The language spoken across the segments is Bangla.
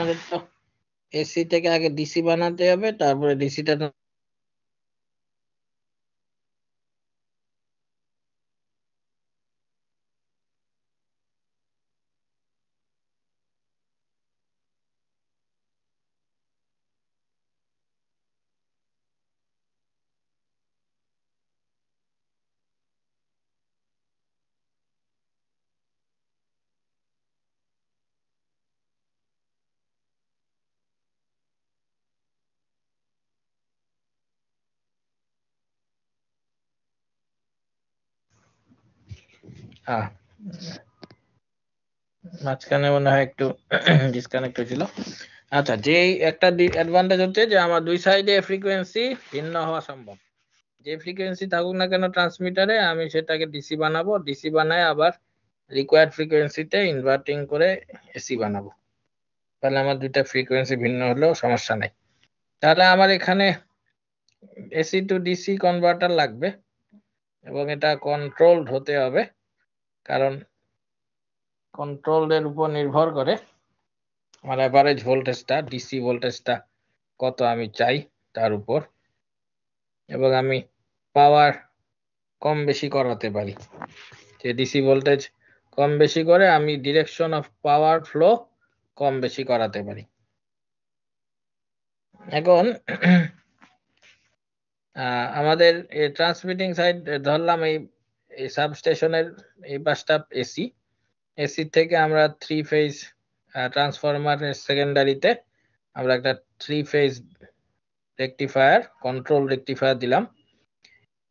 আমাদের তো এসি থেকে আগে ডিসি বানাতে হবে, তারপরে ডিসিটা মাঝখানে মনে হয় একটু ডিসকানেক্ট হয়েছিল। আচ্ছা, যে একটা অ্যাডভান্টেজ হচ্ছে যে আমার দুই সাইডে ফ্রিকোয়েন্সি ভিন্ন হওয়া সম্ভব। যে ফ্রিকোয়েন্সি থাকুক না কেন ট্রান্সমিটারে, আমি সেটাকে ডিসি বানাবো, ডিসি বানায় আবার রিকোয়ার্ড ফ্রিকোয়েন্সিতে ইনভার্টিং করে এসি বানাবো। তাহলে আমার দুইটা ফ্রিকোয়েন্সি ভিন্ন হলেও সমস্যা নাই। তাহলে আমার এখানে এসি টু ডিসি কনভার্টার লাগবে এবং এটা কন্ট্রোলড হতে হবে, কারণ কন্ট্রোলের উপর নির্ভর করে আমার এভারেজ ভোল্টেজটা, ডিসি ভোল্টেজটা কত আমি চাই তার উপর, এবং আমি পাওয়ার কম বেশি করাতে পারি। যে ডিসি ভোল্টেজ কম বেশি করে আমি ডিরেকশন অফ পাওয়ার ফ্লো কম বেশি করাতে পারি। এখন আমাদের ট্রান্সমিটিং সাইড ধরলাম এই সাবস্টেশনের এই পাঁচটা এসি, এসি থেকে আমরা থ্রি ফেজ ট্রান্সফরমারের সেকেন্ডারিতে আমরা একটা three phase rectifier, control rectifier দিলাম।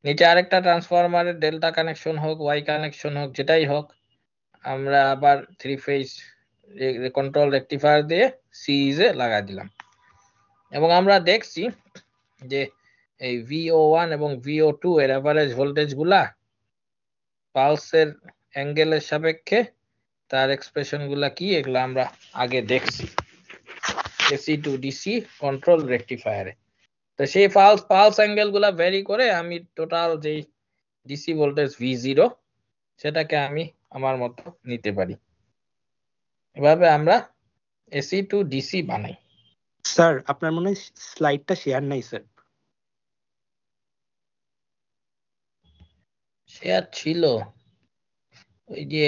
নিচে আরেকটা ট্রান্সফরমারের ডেল্টা কানেকশন হোক, ওয়াই কানেকশন হোক, যেটাই হোক, আমরা আবার থ্রি ফেজ কন্ট্রোল রেকটিফায়ার দিয়ে সিরিজে লাগাই দিলাম। এবং আমরা দেখছি যে এই VO1 এবং VO2 এর এভারেজ ভোল্টেজ গুলা পালসের অ্যাঙ্গেলের সাপেক্ষে তার এক্সপ্রেশন গুলা কি, এগুলো আমরা আগে দেখছি এসি টু ডিসি কন্ট্রোল রেকটিফায়ারে। তো সেই পালস অ্যাঙ্গেল গুলা ভ্যারি করে আমি টোটাল যেই ডিসি ভোল্টেজ V0 সেটাকে আমি আমার মতো নিতে পারি। এভাবে আমরা এসি টু ডিসি বানাই। স্যার আপনার মনে হয় স্লাইডটা শেয়ার নাই স্যার? শেয়ার ছিল, ওই যে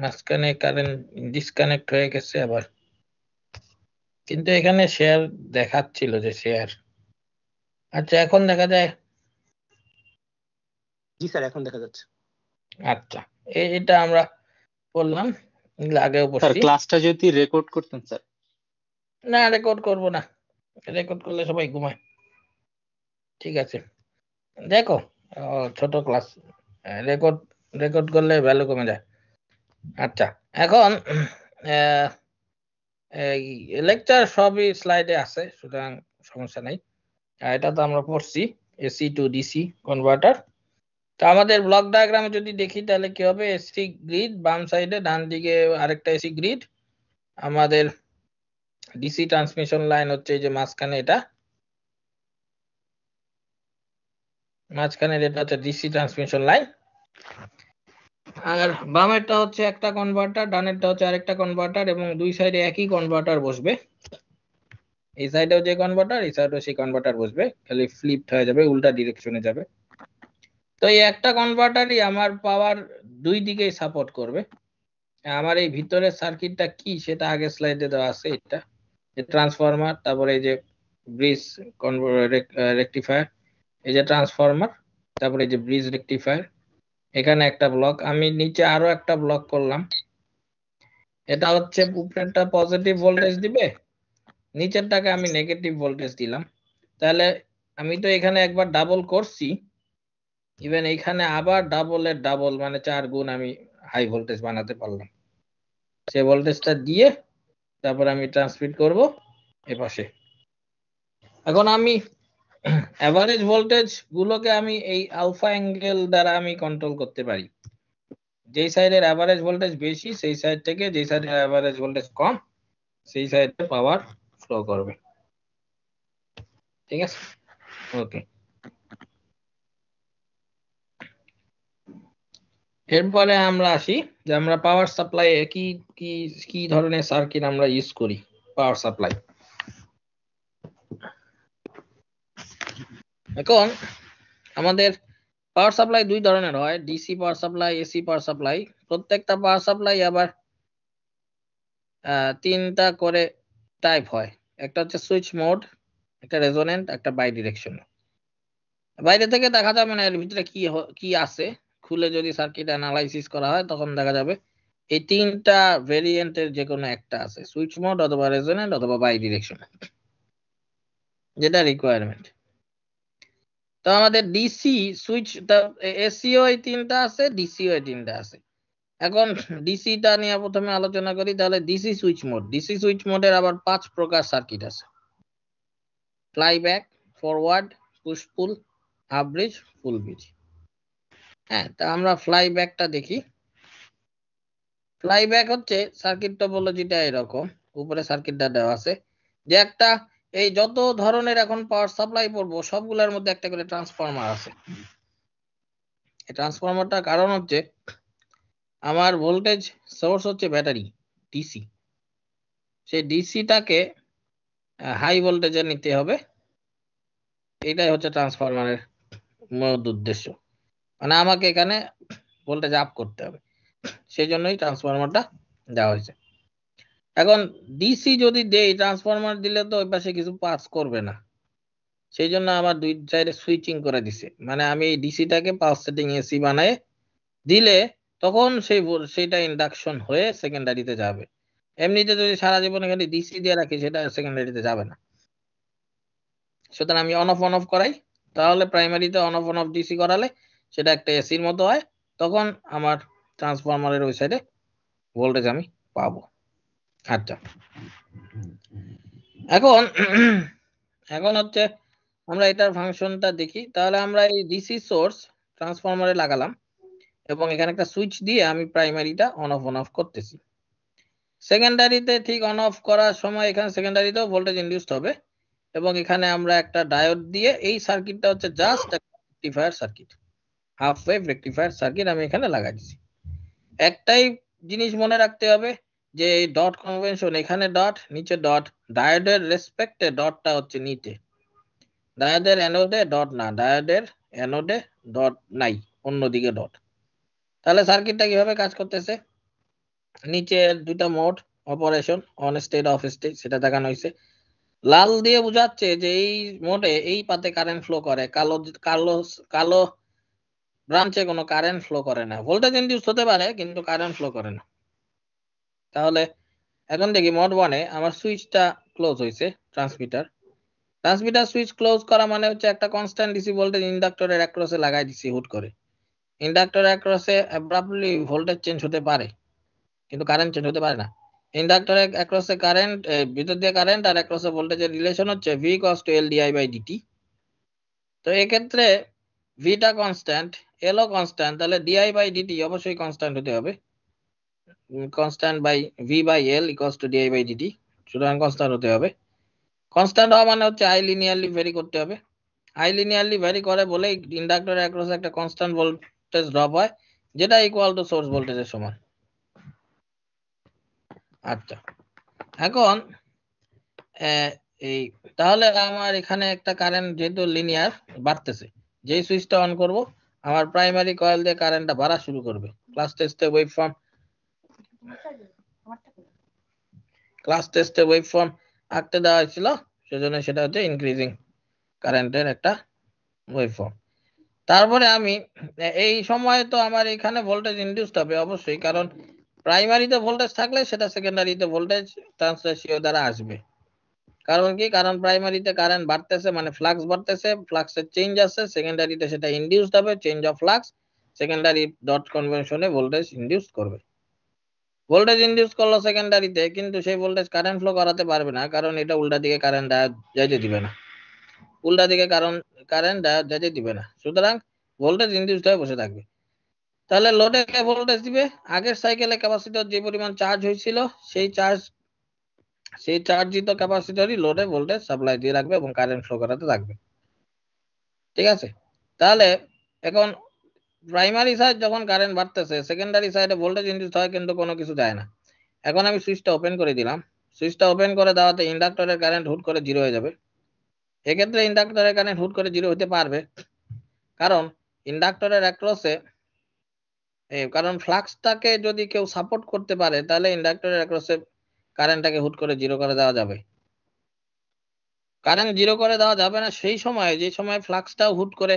মাঝখানে কারেন্ট ডিসকানেক্ট হয়ে গেছে আবার, কিন্তু এখানে শেয়ার দেখাচ্ছিল যে শেয়ার। আচ্ছা, এখন দেখা যায়? জি স্যার, এখন দেখা যাচ্ছে। আচ্ছা, এটা আমরা বললাম, আগেও স্যার পড়ছি। ক্লাসটা যদি রেকর্ড করতেন স্যার। না, রেকর্ড করব না, রেকর্ড করলে সবাই ঘুমায়। ঠিক আছে, দেখো ছোট ক্লাস, রেকর্ড রেকর্ড করলে ভ্যালু কমে যায়। আচ্ছা, এখন এই লেকচার সবই স্লাইডে আছে, সুতরাং সমস্যা নাই। এটা তো আমরা পড়ছি এসি টু ডিসি কনভার্টার। তো আমাদের ব্লক ডায়াগ্রামে যদি দেখি তাহলে কি হবে, এসি গ্রিড বাম সাইডে, ডান দিকে আরেকটা এসি গ্রিড, আমাদের ডিসি ট্রান্সমিশন লাইন হচ্ছে এই যে মাঝখানে, এটা মাঝখানে যেটা হচ্ছে ডিসি ট্রান্সমিশন লাইন, আর বামেরটা হচ্ছে একটা কনভার্টার, ডানেরটা হচ্ছে আরেকটা কনভার্টার, এবং দুই সাইডে একই কনভার্টার বসবে। এই সাইডেও যে কনভার্টার, এই সাইডেও সেই কনভার্টার বসবে, খালি ফ্লিপড হয়ে যাবে, উল্টা ডিরেকশনে যাবে। তো এই একটা কনভার্টারই আমার পাওয়ার দুই দিকেই সাপোর্ট করবে। আমার এই ভিতরের সার্কিটটা কি সেটা আগে স্লাইডে দেওয়া আছে, এটা ট্রান্সফরমার, তারপরে এই যে ব্রিজ রেকটিফায়ার, এই যে ট্রান্সফরমার, তারপরে এই যে ব্রিজ রেকটিফায়ার, এখানে একটা ব্লক, আমি নিচে আরো একটা ব্লক করলাম। এটা হচ্ছে উপরেরটা পজিটিভ ভোল্টেজ দিবে, নিচেরটাকে আমি নেগেটিভ ভোল্টেজ দিলাম। তাহলে আমি তো এখানে একবার ডাবল করছি, ইভেন এখানে আবার ডাবলের ডাবল মানে 4 গুণ আমি হাই ভোল্টেজ বানাতে পারলাম। সে ভোল্টেজটা দিয়ে তারপর আমি ট্রান্সমিট করব এপাশে। এখন আমি এভারেজ ভোল্টেজ গুলোকে আমি এই আলফা অ্যাঙ্গেল দ্বারা আমি কন্ট্রোল করতে পারি। যেই সাইডের এভারেজ ভোল্টেজ বেশি সেই সাইড থেকে, যেই সাইডের এভারেজ ভোল্টেজ কম সেই সাইডে পাওয়ার ফ্লো করবে। ঠিক আছে, ওকে। এরপরে আমরা আসি যে আমরা পাওয়ার সাপ্লাই কি কি কি ধরনের সার্কিট আমরা ইউজ করি। Power supply. এখন আমাদের পাওয়ার সাপ্লাই দুই ধরনের হয়, DC power supply, AC power supply. প্রত্যেকটা পাওয়ার সাপ্লাই আবার তিনটা করে টাইপ হয়। একটা হচ্ছে সুইচ মোড, একটা রেজোনেন্ট, একটা বাই ডিরেকশন। বাইরে থেকে দেখা যাবে না এর ভিতরে কি আছে, খুলে যদি সার্কিট অ্যানালাইসিস করা হয় তখন দেখা যাবে এই তিনটা ভেরিয়েন্টের যে কোনো একটা আছে, সুইচ মোড অথবা রেজোনেন্ট অথবা বাই ডিরেকশন, যেটা রিকোয়ারমেন্ট। তো আমাদের ডিসি সুইচ, এসিও এই তিনটা আছে, ডিসিও এই তিনটা আছে। এখন ডিসিটা নিয়ে প্রথমে আলোচনা করি। তাহলে DC switch mode, DC switch মোডের আবার 5 প্রকার সার্কিট আছে: ফ্লাইব্যাক, ফরওয়ার্ড, পুশ পুল, হাফ ব্রিজ, ফুল ব্রিজ। হ্যাঁ, তা আমরা ফ্লাইব্যাকটা দেখি। ফ্লাইব্যাক হচ্ছে সার্কিট টপোলজিটা এরকম, উপরে সার্কিটটা দেওয়া আছে যে একটা এই যত ধরনের এখন পাওয়ার সাপ্লাই পড়বো সবগুলোর মধ্যে একটা করে ট্রান্সফরমার আছে। এই ট্রান্সফরমারটার কারণ হচ্ছে আমার ভোল্টেজ সোর্স হচ্ছে ব্যাটারি ডিসি, সেই ডিসিটাকে হাই ভোল্টেজে নিতে হবে। এটাই হচ্ছে ট্রান্সফরমারের মূল উদ্দেশ্য, মানে আমাকে এখানে ভোল্টেজ আপ করতে হবে, সেই জন্যই ট্রান্সফরমারটা দেওয়া হয়েছে। এখন ডিসি যদি দেই, ট্রান্সফরমার দিলে তো ওই পাশে কিছু পাস করবে না, সেই জন্য আমার দুই সাইডে সুইচিং করে দিছে। মানে আমি এই ডিসিটাকে পাওয়ার সেটিং এসি বানায় দিলে তখন সেইটা ইন্ডাকশন হয়ে সেকেন্ডারিতে যাবে। এমনিতে যদি সারা জীবন এখানে ডিসি দিয়ে রাখি সেটা সেকেন্ডারিতে যাবে না। সুতরাং আমি অন অফ করাই, তাহলে প্রাইমারিতে অন অফ ডিসি করালে সেটা একটা এসির মতো হয়, তখন আমার ট্রান্সফরমারের ওই সাইডে ভোল্টেজ আমি পাবো। আচ্ছা, এখন হচ্ছে আমরা এটার ফাংশনটা দেখি। তাহলে আমরা এই ডিসি সোর্স ট্রান্সফরমারে লাগালাম এবং এখানে একটা সুইচ দিয়ে আমি প্রাইমারিটা অন অফ করতেছি। সেকেন্ডারিতে ঠিক অন অফ করার সময় এখানে সেকেন্ডারিতেও ভোল্টেজ ইনডিউসড হবে এবং এখানে আমরা একটা ডায়োড দিয়ে, এই সার্কিটটা হচ্ছে জাস্ট একটা rectifier circuit, half wave rectifier circuit আমি এখানে লাগাই দিছি। একটাই জিনিস মনে রাখতে হবে যে এই ডট কনভেনশন, এখানে ডট নিচে ডট, ডায়োডের রেসপেক্টে ডটটা হচ্ছে নিচে, ডায়োডের অ্যানোডে ডট না, ডায়োডের অ্যানোডে ডট নাই, অন্যদিকে ডট। তাহলে সার্কিটটা কিভাবে কাজ করতেছে, নিচে দুইটা mode operation, on state of state, সেটা দেখানো হয়েছে। লাল দিয়ে বোঝাচ্ছে যে এই মোডে এই পাতে কারেন্ট ফ্লো করে, কালো কালো কালো ব্রাঞ্চে কোনো কারেন্ট ফ্লো করে না, ভোল্টেজ ইনডিউস হতে পারে কিন্তু কারেন্ট ফ্লো করে না। তাহলে এখন দেখি মোড 1-এ আমার সুইচটা ক্লোজ হয়েছে, ট্রান্সমিটার সুইচ ক্লোজ করা মানে হচ্ছে একটা কনস্ট্যান্ট ডিসি ভোল্টেজ ইন্ডাক্টরের অ্যাক্রসে লাগাই দিছি হুট করে। ইন্ডাক্টরের অ্যাক্রসে অ্যাব্রাপ্টলি ভোল্টেজ চেঞ্জ হতে পারে কিন্তু কারেন্ট চেঞ্জ হতে পারে না। ইন্ডাক্টরের অ্যাক্রসে কারেন্ট, ভিতর দিয়ে কারেন্ট আর অ্যাক্রসে ভোল্টেজের রিলেশন হচ্ছে V = LdI/dt। তো এক্ষেত্রে ভিটা কনস্ট্যান্ট, এলও কনস্ট্যান্ট, তাহলে di/dt অবশ্যই কনস্ট্যান্ট হতে হবে, কনস্ট্যান্ট বাই V/L = di/dt, সুতরাং কনস্ট্যান্ট হতে হবে। কনস্ট্যান্ট হওয়া মানে হচ্ছে আই লিনিয়ারলি ভ্যারি করতে হবে, আই লিনিয়ারলি ভ্যারি করে বলে ইন্ডাক্টরের অ্যাক্রসে একটা কনস্ট্যান্ট ভোল্টেজ ড্রপ হয় যেটা ইকুয়াল টু সোর্স ভোল্টেজের সমান। আচ্ছা, এখন এই তাহলে আমার এখানে একটা কারেন্ট যেহেতু লিনিয়ার বাড়তেছে, যেই সুইচটা অন করব আমার প্রাইমারি কয়েল দিয়ে কারেন্টটা বাড়া শুরু করবে। ক্লাস টেস্টে ওয়েভফর্ম আঁকতে দেওয়া হয়েছিল, সেজন্য সেটা হচ্ছে ইনক্রিজিং কারেন্টের একটা ওয়েভফর্ম। তারপরে আমি এই সময় তো আমার এখানে ভোল্টেজ ইনডিউসড হবে অবশ্যই, কারণ প্রাইমারিতে ভোল্টেজ থাকলে সেটা সেকেন্ডারিতে ভোল্টেজ ট্রান্স রেশিও দ্বারা আসবে। কারণ কি, কারণ প্রাইমারিতে কারেন্ট বাড়তেছে মানে ফ্লাক্স বাড়তেছে, ফ্লাক্সের চেঞ্জ আছে, সেকেন্ডারিতে সেটা ইনডিউসড হবে, change of flux, secondary dot কনভেনশনে ভোল্টেজ ইনডিউস করবে। ভোল্টেজ ইনডিউস করলো সেকেন্ডারিতে, কিন্তু সেই ভোল্টেজ কারেন্ট ফ্লো করাতে পারবে না, কারণ এটা উল্টা দিকে কারেন্ট যাইতে দিবে না, উল্টা দিকে কারেন্ট যাইতে দিবে না, সুতরাং ভোল্টেজ ইনডিউসড হয়ে বসে থাকবে। তাহলে লোডে ভোল্টেজ দিবে, আগের সাইকেলে ক্যাপাসিটর যে পরিমাণ চার্জ হয়েছিল সেই চার্জিত ক্যাপাসিটরই লোডে ভোল্টেজ সাপ্লাই দিয়ে রাখবে এবং কারেন্ট ফ্লো করাতে থাকবে। ঠিক আছে, তাহলে এখন প্রাইমারি সাইড যখন কারেন্ট বাড়তেছে, সেকেন্ডারি সাইডে ভোল্টেজ ইনডিউস হয় কিন্তু কোনো কিছু যায় না। এখন আমি সুইচটা ওপেন করে দিলাম, সুইচটা ওপেন করে দেওয়াতে ইন্ডাক্টরের কারেন্ট হুট করে জিরো হয়ে যাবে। এক্ষেত্রে ইন্ডাক্টরের কারেন্ট হুট করে জিরো হতে পারবে, কারণ ইন্ডাক্টরের অ্যাক্রসে কারণ ফ্লাক্সটাকে যদি কেউ সাপোর্ট করতে পারে তাহলে ইন্ডাক্টরের অ্যাক্রসে কারেন্টটাকে হুট করে জিরো করে দেওয়া যাবে। কারেন্ট জিরো করে দেওয়া যাবে না সেই সময় যে সময় ফ্লাক্সটাও হুট করে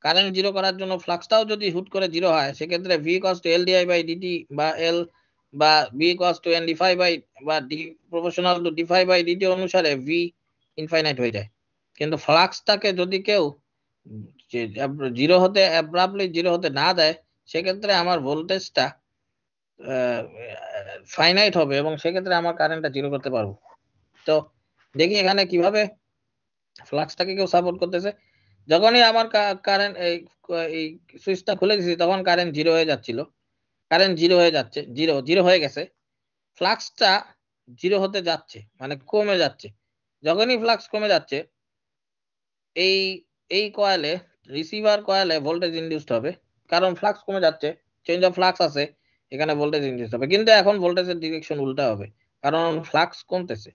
কারেন্ট জিরো করার জন্য ফ্লাক্সটাও যদি হুট করে জিরো হয়, সেক্ষেত্রে V equal to L di by dt বা এল বা V equal to N d phi by বা D proportional to d phi by dt অনুসারে ভি ইনফাইনাইট হয়ে যায়। কিন্তু ফ্লাক্সটাকে যদি কেউ জিরো হতে অ্যাব্রাপ্টলি জিরো হতে না দেয়, সেক্ষেত্রে আমার ভোল্টেজটা ফাইনাইট হবে এবং সেক্ষেত্রে আমার কারেন্টটা জিরো করতে পারবো। তো দেখি এখানে কিভাবে ফ্লাক্সটাকে কেউ সাপোর্ট করতেছে। যখনই আমার কারেন্ট এই সুইচটা খুলে দিয়েছি তখন কারেন্ট জিরো হয়ে যাচ্ছিল, কারেন্ট জিরো হয়ে যাচ্ছে, জিরো হয়ে গেছে, ফ্লাক্সটা জিরো হতে যাচ্ছে মানে কমে যাচ্ছে। যখনই ফ্লাক্স কমে যাচ্ছে এই এই কয়েলে রিসিভার কয়েলে ভোল্টেজ ইনডিউসড হবে, কারণ ফ্লাক্স কমে যাচ্ছে, চেঞ্জ অফ ফ্লাক্স আছে, এখানে ভোল্টেজ ইনডিউসড হবে। কিন্তু এখন ভোল্টেজের ডিরেকশন উল্টা হবে কারণ ফ্লাক্স কমতেছে।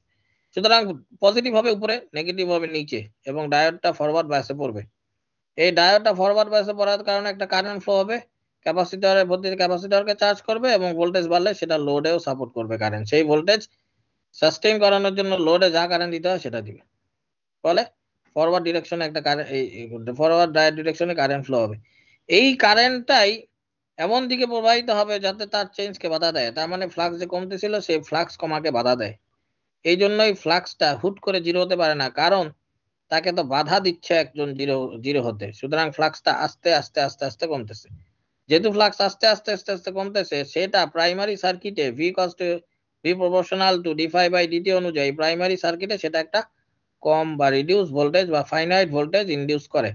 সুতরাং পজিটিভ হবে উপরে, নেগেটিভ হবে নিচে এবং ডায়োডটা ফরওয়ার্ড বায়াসে পড়বে। এই ডায়োডটা ফরওয়ার্ড বায়াসে পড়ার কারণে একটা কারেন্ট ফ্লো হবে, ক্যাপাসিটরের ভর্তি ক্যাপাসিটরকে চার্জ করবে এবং ভোল্টেজ বাড়লে সেটা লোডেও সাপোর্ট করবে কারেন্ট। সেই ভোল্টেজ সাস্টেইন করানোর জন্য লোডে যা কারেন্ট দিতে হয় সেটা দিবে, ফলে ফরওয়ার্ড ডিরেকশনে একটা কারেন্ট ফরওয়ার্ড ডায়োড ডিরেকশনে কারেন্ট ফ্লো হবে। এই কারেন্টটাই এমন দিকে প্রবাহিত হবে যাতে তার চেঞ্জকে বাধা দেয়, তার মানে ফ্লাক্স যে কমতেছিল সেই ফ্লাক্স কমাকে বাধা দেয়। এই জন্যই ফ্লাক্সটা হুট করে জিরো হতে পারে না, কারণ তাকে তো বাধা দিচ্ছে একজন জিরো হতে। সুতরাং ফ্লাক্সটা আস্তে আস্তে আস্তে আস্তে কমতেছে। যেহেতু ফ্লাক্স আস্তে আস্তে আস্তে আস্তে কমতেছে, সেটা প্রাইমারি সার্কিটে V cost V proportional to d phi by DT অনুযায়ী প্রাইমারি সার্কিটে সেটা একটা কম বা রিডিউস ভোল্টেজ বা ফাইনাইট ভোল্টেজ ইনডিউস করে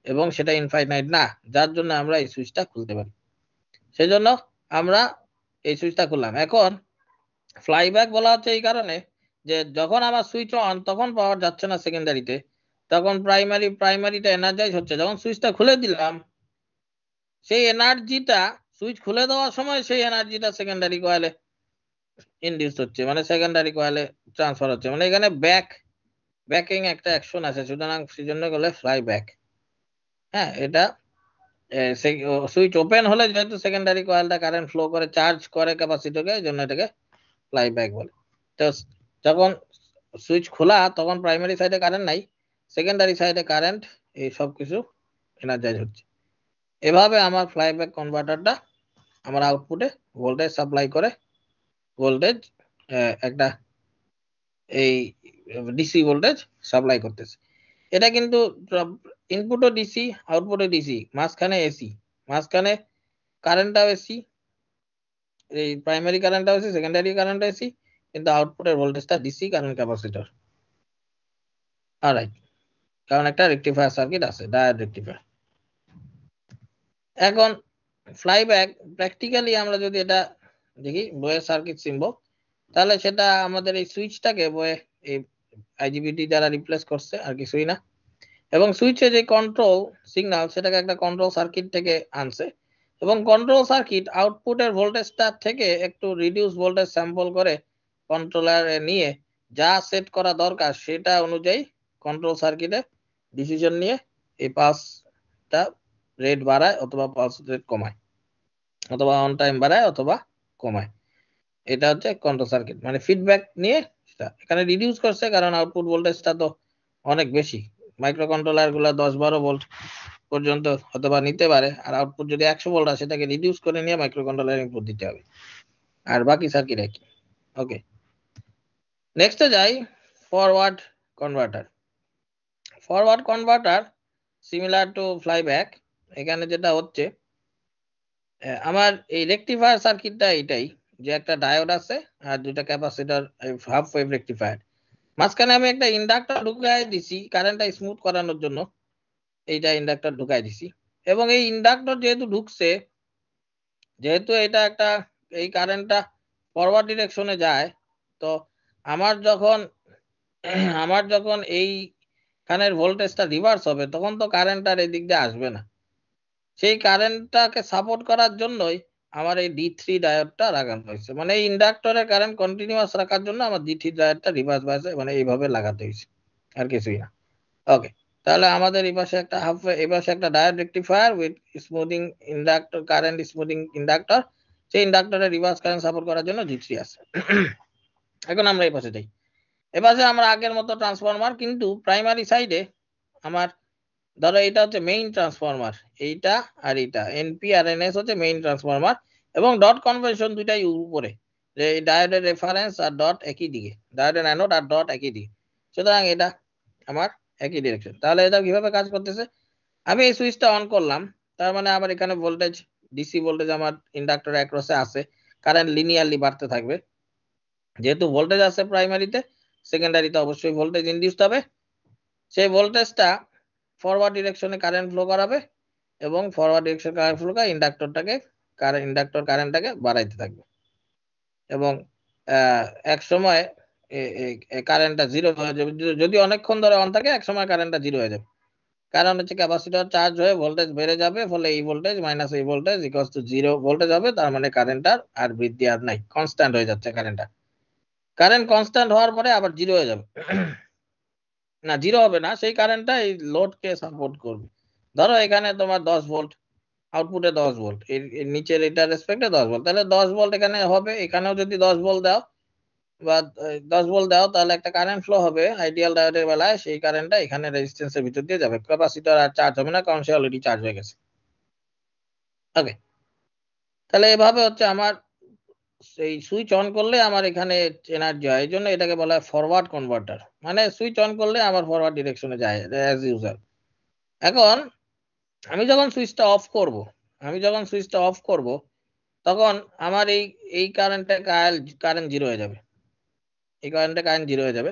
এবং সেটা ইনফাইনাইট না, যার জন্য আমরা এই সুইচটা খুলতে পারি। সেজন্য আমরা এই সুইচটা খুললাম। এখন ফ্লাইব্যাক বলা হচ্ছে এই কারণে যে যখন আমার সুইচ অন তখন পাওয়ার যাচ্ছে না সেকেন্ডারিতে, তখন প্রাইমারিটা এনার্জাইজ হচ্ছে। যখন সুইচটা খুলে দিলাম সেই এনার্জিটা সুইচ খুলে দেওয়ার সময় সেই এনার্জিটা সেকেন্ডারি কয়েলে ইনডিউস হচ্ছে, মানে সেকেন্ডারি কয়েলে ট্রান্সফার হচ্ছে, মানে এখানে ব্যাকিং একটা অ্যাকশন আছে। সুতরাং সেজন্য বলে ফ্লাই ব্যাক। হ্যাঁ, এটা সুইচ ওপেন হলে যেহেতু সেকেন্ডারি কয়েলটা কারেন্ট ফ্লো করে চার্জ করে ক্যাপাসিটরকে, এই জন্য এটাকে ফ্লাই ব্যাক বলে। তো যখন সুইচ খোলা তখন প্রাইমারি সাইডে কারেন্ট নাই, সেকেন্ডারি সাইডে কারেন্ট এই সব কিছু এনার্জাইজ হচ্ছে। এভাবে আমার ফ্লাই ব্যাক কনভার্টারটা আমার আউটপুটে ভোল্টেজ সাপ্লাই করে, ভোল্টেজ একটা এই ডিসি ভোল্টেজ সাপ্লাই করতেছে। এটা কিন্তু ইনপুটও ডিসি আউটপুটও ডিসি, মাঝখানে এসি, মাঝখানে কারেন্টটাও এসি, এই প্রাইমারি কারেন্টটাও এসি, সেকেন্ডারি কারেন্ট এসি, কিন্তু আউটপুটের ভোল্টেজটা ডিসি কারণ ক্যাপাসিটর। অলরাইট, কারণ একটা রেকটিফায়ার সার্কিট আছে, ডায়োড রেকটিফায়ার। এখন ফ্লাইব্যাক প্র্যাকটিক্যালি আমরা যদি এটা দেখি বইয়ের সার্কিট সিম্বল, তাহলে সেটা আমাদের এই সুইচটাকে বইয়ে এই আইজিবিটি দ্বারা রিপ্লেস করছে, আর কিছুই না। এবং সুইচে যে কন্ট্রোল সিগন্যাল সেটাকে একটা কন্ট্রোল সার্কিট থেকে আনছে এবং কন্ট্রোল সার্কিট আউটপুটের ভোল্টেজটা থেকে একটু রিডিউস ভোল্টেজ স্যাম্পল করে কন্ট্রোলারে নিয়ে যা সেট করা দরকার সেটা অনুযায়ী কন্ট্রোল সার্কিটে ডিসিশন নিয়ে এই পালসটা রেট বাড়ায় অথবা পালস রেট কমায়, অথবা অন টাইম বাড়ায় অথবা কমায়। এটা হচ্ছে কন্ট্রোল সার্কিট, মানে ফিডব্যাক নিয়ে এখানে রিডিউস করছে কারণ আউটপুট ভোল্টেজটা তো অনেক বেশি। মাইক্রো কন্ট্রোলার গুলা 10-12 ভোল্ট পর্যন্ত অথবা নিতে পারে, আর আউটপুট যদি 100 ভোল্ট আসে সেটাকে রিডিউস করে নিয়ে মাইক্রো কন্ট্রোলার ইনপুট দিতে হবে, আর বাকি সার্কিট একই। ওকে, নেক্সটে যাই forward converter. Forward converter similar to flyback. এখানে যেটা হচ্ছে আমার এই রেকটিফায়ার সার্কিটটা এটাই, যে একটা ডায়োড আছে আর দুটা ক্যাপাসিটর হাফ ওয়েভ রেকটিফায়ার, মাঝখানে আমি একটা ইন্ডাক্টর ঢুকাই দিছি কারেন্টটা স্মুথ করানোর জন্য। এইটা ইন্ডাক্টর ঢুকাই দিছি এবং এই ইন্ডাক্টর যেহেতু ঢুকছে, যেহেতু এটা একটা এই কারেন্টটা ফরওয়ার্ড ডিরেকশনে যায়, তো আমার যখন এইখানের ভোল্টেজটা রিভার্স হবে তখন তো কারেন্ট আর এই দিক দিয়ে আসবে না। সেই কারেন্টটাকে সাপোর্ট করার জন্যই আমার এই D3 ডায়োডটা লাগানো হয়েছে, মানে এই ইন্ডাক্টরের কারেন্ট কন্টিনিউয়াস রাখার জন্য আমার D3 ডায়োডটা রিভার্স বায়াসে মানে এইভাবে লাগাতে হয়েছে, আর কিছুই না। ওকে, তাহলে আমাদের এই পাশে একটা এই পাশে একটা diode rectifier with smoothing inductor, current smoothing inductor, সেই ইন্ডাক্টরের রিভার্স কারেন্ট সাপোর্ট করার জন্য D3 আছে। এখন আমরা এই পাশে যাই। এপাশে আমরা আগের মতো ট্রান্সফরমার, কিন্তু প্রাইমারি সাইডে আমার ধরো এটা হচ্ছে মেইন ট্রান্সফরমার, এইটা আর এইটা এনপি আর এনএস হচ্ছে মেইন ট্রান্সফরমার, এবং ডট কনভেনশন দুইটাই উপরে, যে এই ডায়োডের রেফারেন্স আর ডট একই দিকে, ডায়োডের অ্যানোড আর ডট একই দিকে, সুতরাং এটা আমার একই ডিরেকশন। তাহলে এটা কিভাবে কাজ করতেছে, আমি এই সুইচটা অন করলাম, তার মানে আমার এখানে ভোল্টেজ ডিসি ভোল্টেজ আমার ইন্ডাক্টর অ্যাক্রসে আছে, কারেন্ট লিনিয়ারলি বাড়তে থাকবে, যেহেতু ভোল্টেজ আছে প্রাইমারিতে, সেকেন্ডারিতে অবশ্যই ভোল্টেজ ইনডিউসড হবে, সেই ভোল্টেজটা ফরওয়ার্ড ডিরেকশনে কারেন্ট ফ্লো করাবে, এবং ফরওয়ার্ড ডিরেকশন কারেন্ট ফ্লো করে ইন্ডাক্টর কারেন্টটাকে বাড়াইতে থাকবে, এবং এক সময় কারেন্টটা জিরো হয়ে যাবে, যদি অনেকক্ষণ ধরে অন থাকে এক সময় কারেন্টটা জিরো হয়ে যাবে, কারণ হচ্ছে ক্যাপাসিটর চার্জ হয়ে ভোল্টেজ বেড়ে যাবে, ফলে এই ভোল্টেজ মাইনাস এই voltage equals to zero voltage হবে, তার মানে কারেন্টটার আর বৃদ্ধি আর নাই, কনস্ট্যান্ট হয়ে যাচ্ছে কারেন্টটা। কারেন্ট কনস্ট্যান্ট হওয়ার পরে আবার জিরো হয়ে যাবে, না জিরো হবে না, সেই কারেন্টটা এই লোডকে সাপোর্ট করবে। ধরো এখানে তোমার 10 ভোল্ট, আউটপুটে 10 ভোল্ট, এর নিচের এটা রেসপেক্টে 10 ভোল্ট, তাহলে 10 ভোল্ট এখানে হবে, এখানেও যদি 10 ভোল্ট দাও বা 10 ভোল্ট দাও, তাহলে একটা কারেন্ট ফ্লো হবে আইডিয়াল ডায়োডের বেলায়, সেই কারেন্টটা এখানে রেজিস্ট্যান্সের ভিতর দিয়ে যাবে, ক্যাপাসিটর আর চার্জ হবে না, কারণ সে অলরেডি চার্জ হয়ে গেছে। ওকে, তাহলে এভাবে হচ্ছে আমার এই সুইচ অন করলে আমার এখানে এনার্জি হয়, এই জন্য এটাকে বলা হয় ফরওয়ার্ড কনভার্টার, মানে সুইচ অন করলে আমার ফরওয়ার্ড ডিরেকশনে যায় অ্যাজ ইউজুয়াল। এখন আমি যখন সুইচটা অফ করব, তখন আমার এই কারেন্ট জিরো হয়ে যাবে, এই কারেন্টে কারেন্ট জিরো হয়ে যাবে।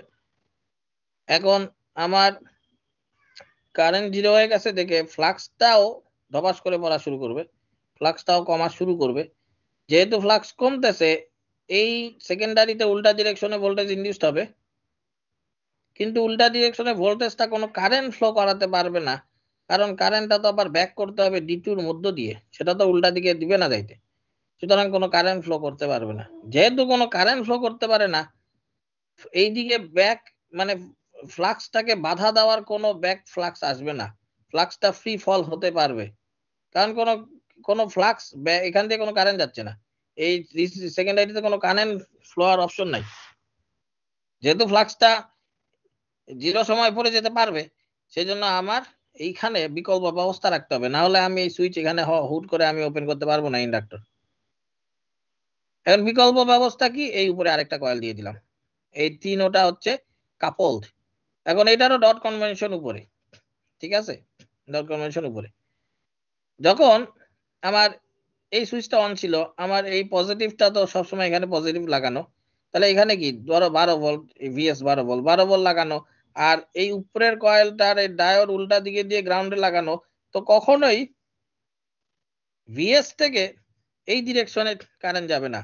এখন আমার কারেন্ট জিরো হয়ে গেছে দেখে ফ্লাক্সটাও ধপাস করে পড়া শুরু করবে, ফ্লাক্সটাও কমা শুরু করবে, যেহেতু ফ্লাক্স কমতেছে, এই সেকেন্ডারিতে উল্টা ডিরেকশনে ভোল্টেজ ইনডিউসড হবে, কিন্তু উল্টা ডিরেকশনে ভোল্টেজটা কোনো কারেন্ট ফ্লো করাতে পারবে না, কারণ কারেন্টটা তো আবার ব্যাক করতে হবে D2-র মধ্য দিয়ে, সেটা তো উল্টা দিকে দিবে না যাইতে, সুতরাং কোনো কারেন্ট ফ্লো করতে পারবে না। যেহেতু কোনো কারেন্ট ফ্লো করতে পারে না, এইদিকে ব্যাক মানে ফ্লাক্সটাকে বাধা দেওয়ার কোনো ব্যাক ফ্লাক্স আসবে না, ফ্লাক্সটা ফ্রি ফল হতে পারবে, কারণ কোনো ফ্লাক্স এখান থেকে কোনো কারেন্ট যাচ্ছে না, এই সেকেন্ডারিতে কোনো কারেন্ট ফ্লো আর অপশন নাই, যেহেতু ফ্লাক্সটা জিরো সময় পরে যেতে পারবে, সেই জন্য আমার এইখানে বিকল্প ব্যবস্থা রাখতে হবে, না হলে আমি এই সুইচ এখানে হুট করে আমি ওপেন করতে পারবো না ইন্ডাক্টর। এখন বিকল্প ব্যবস্থা কি, এই উপরে আরেকটা কয়েল দিয়ে দিলাম, এই তিনটা হচ্ছে কাপলড। এখন এটারও ডট কনভেনশন উপরে, ঠিক আছে, ডট কনভেনশন উপরে। যখন আমার এই সুইচটা অন ছিল, আমার এই পজিটিভটা তো সবসময় এখানে পজিটিভ লাগানো, তাহলে এখানে কি ধরো 12 ভোল্ট ভিএস 12 ভোল্ট লাগানো, আর এই উপরের কয়েলটার এই ডায়োড উল্টা দিকে দিয়ে গ্রাউন্ডে লাগানো, তো কখনোই ভিএস থেকে এই ডিরেকশনে কারেন্ট যাবে না,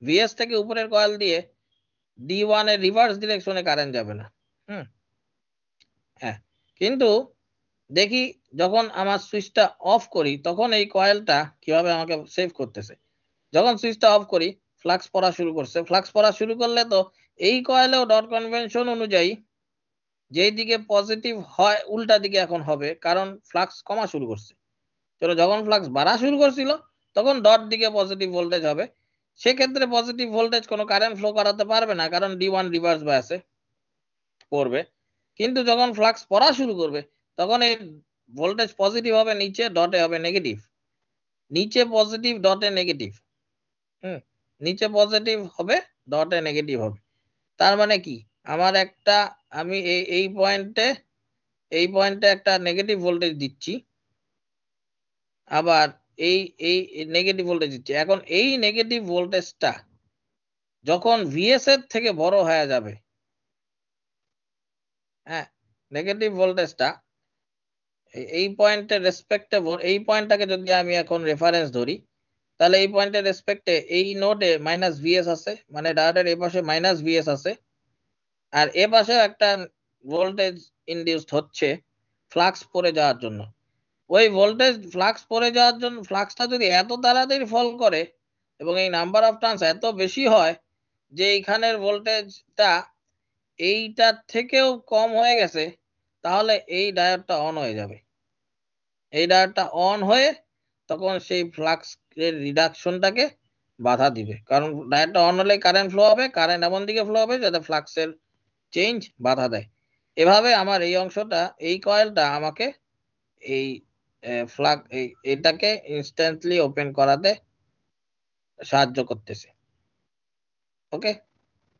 ভিএস থেকে উপরের কয়েল দিয়ে D1 এর রিভার্স ডিরেকশনে কারেন্ট যাবে না। হ্যাঁ, কিন্তু দেখি যখন আমার সুইচটা অফ করি, তখন এই কয়েলটা কিভাবে আমাকে সেভ করতেছে। যখন সুইচটা অফ করি, ফ্লাক্স পড়া শুরু করছে, ফ্লাক্স পড়া শুরু করলে তো এই কয়েলেও ডট কনভেনশন অনুযায়ী যেই দিকে পজিটিভ হয় উল্টা দিকে এখন হবে, কারণ ফ্লাক্স কমা শুরু করছে। চলো, যখন ফ্লাক্স বাড়া শুরু করছিল তখন ডট দিকে পজিটিভ ভোল্টেজ হবে, সেক্ষেত্রে পজিটিভ ভোল্টেজ কোনো কারেন্ট ফ্লো করাতে পারবে না, কারণ D1 রিভার্স বায়াসে পড়বে। কিন্তু যখন ফ্লাক্স পড়া শুরু করবে, তখন এই ভোল্টেজ পজিটিভ হবে, নিচে ডটে হবে নেগেটিভ, নিচে পজিটিভ ডটে নেগেটিভ, নিচে পজিটিভ হবে ডটে নেগেটিভ হবে। তার মানে কি, আমার একটা আমি এই পয়েন্টে একটা নেগেটিভ ভোল্টেজ দিচ্ছি, আবার এই এই নেগেটিভ ভোল্টেজ দিচ্ছি। এখন এই নেগেটিভ ভোল্টেজটা যখন ভিএস এর থেকে বড় হয়ে যাবে, হ্যাঁ, নেগেটিভ ভোল্টেজটা এই পয়েন্টের রেসপেক্টে, এই পয়েন্টটাকে যদি আমি এখন রেফারেন্স ধরি, তাহলে এই পয়েন্টের রেসপেক্টে এই নোডে মাইনাস ভিএস আছে, মানে ডায়োডের এই পাশে মাইনাস ভিএস আছে, আর এ পাশে একটা ভোল্টেজ ইনডিউসড হচ্ছে ফ্লাক্স পড়ে যাওয়ার জন্য। ওই ভোল্টেজ ফ্লাক্স পড়ে যাওয়ার জন্য ফ্লাক্সটা যদি এত তাড়াতাড়ি ফল করে এবং এই নাম্বার অফ টার্নস এত বেশি হয় যে এইখানের ভোল্টেজটা এইটার থেকেও কম হয়ে গেছে, তাহলে এই ডায়োডটা অন হয়ে যাবে। এই ডায়োডটা অন হয়ে তখন সেই ফ্লাক্স এর রিডাকশনটাকে বাধা দিবে, কারণ ডায়োডটা অন হলে কারেন্ট ফ্লো হবে, কারেন্ট এমন দিকে ফ্লো হবে যাতে ফ্লাক্সের চেঞ্জ বাধা দেয়। এভাবে আমার এই অংশটা, এই কয়েলটা আমাকে এই এটাকে ইনস্ট্যান্টলি ওপেন করাতে সাহায্য করতেছে। ওকে,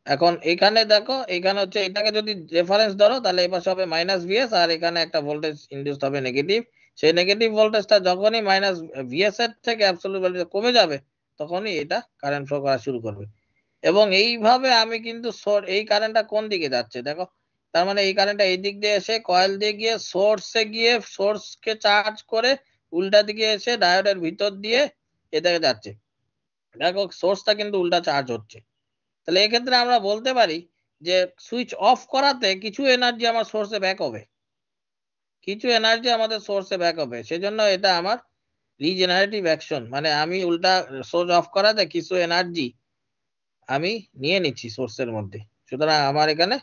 এখন এখানে দেখো, এখানে হচ্ছে এটাকে যদি রেফারেন্স ধরো তাহলে এই পাশে হবে মাইনাস ভিএস, আর এখানে একটা ভোল্টেজ ইনডিউসড হবে নেগেটিভ। সেই নেগেটিভ ভোল্টেজটা যখনই মাইনাস ভিএস এর থেকে অ্যাবসলিউট ভ্যালু কমে যাবে তখনই এটা কারেন্ট ফ্লো করা শুরু করবে। এবং এইভাবে আমি কিন্তু এই কারেন্টটা কোন দিকে যাচ্ছে দেখো, তার মানে এই কারেন্টটা এই দিক দিয়ে এসে কয়েল দিয়ে গিয়ে সোর্সে গিয়ে সোর্সকে চার্জ করে উল্টা দিকে এসে ডায়োডের ভিতর দিয়ে এদিকে যাচ্ছে। দেখো সোর্সটা কিন্তু উল্টা চার্জ হচ্ছে। তাহলে এক্ষেত্রে আমরা বলতে পারি যে সুইচ অফ করাতে কিছু এনার্জি আমার সোর্সে ব্যাক হবে, কিছু এনার্জি আমাদের সোর্সে ব্যাক হবে। সেজন্য এটা আমার রিজেনারেটিভ অ্যাকশন, মানে আমি উল্টা সোর্স অফ করাতে কিছু এনার্জি আমি নিয়ে নিচ্ছি সোর্সের মধ্যে, সুতরাং আমার এখানে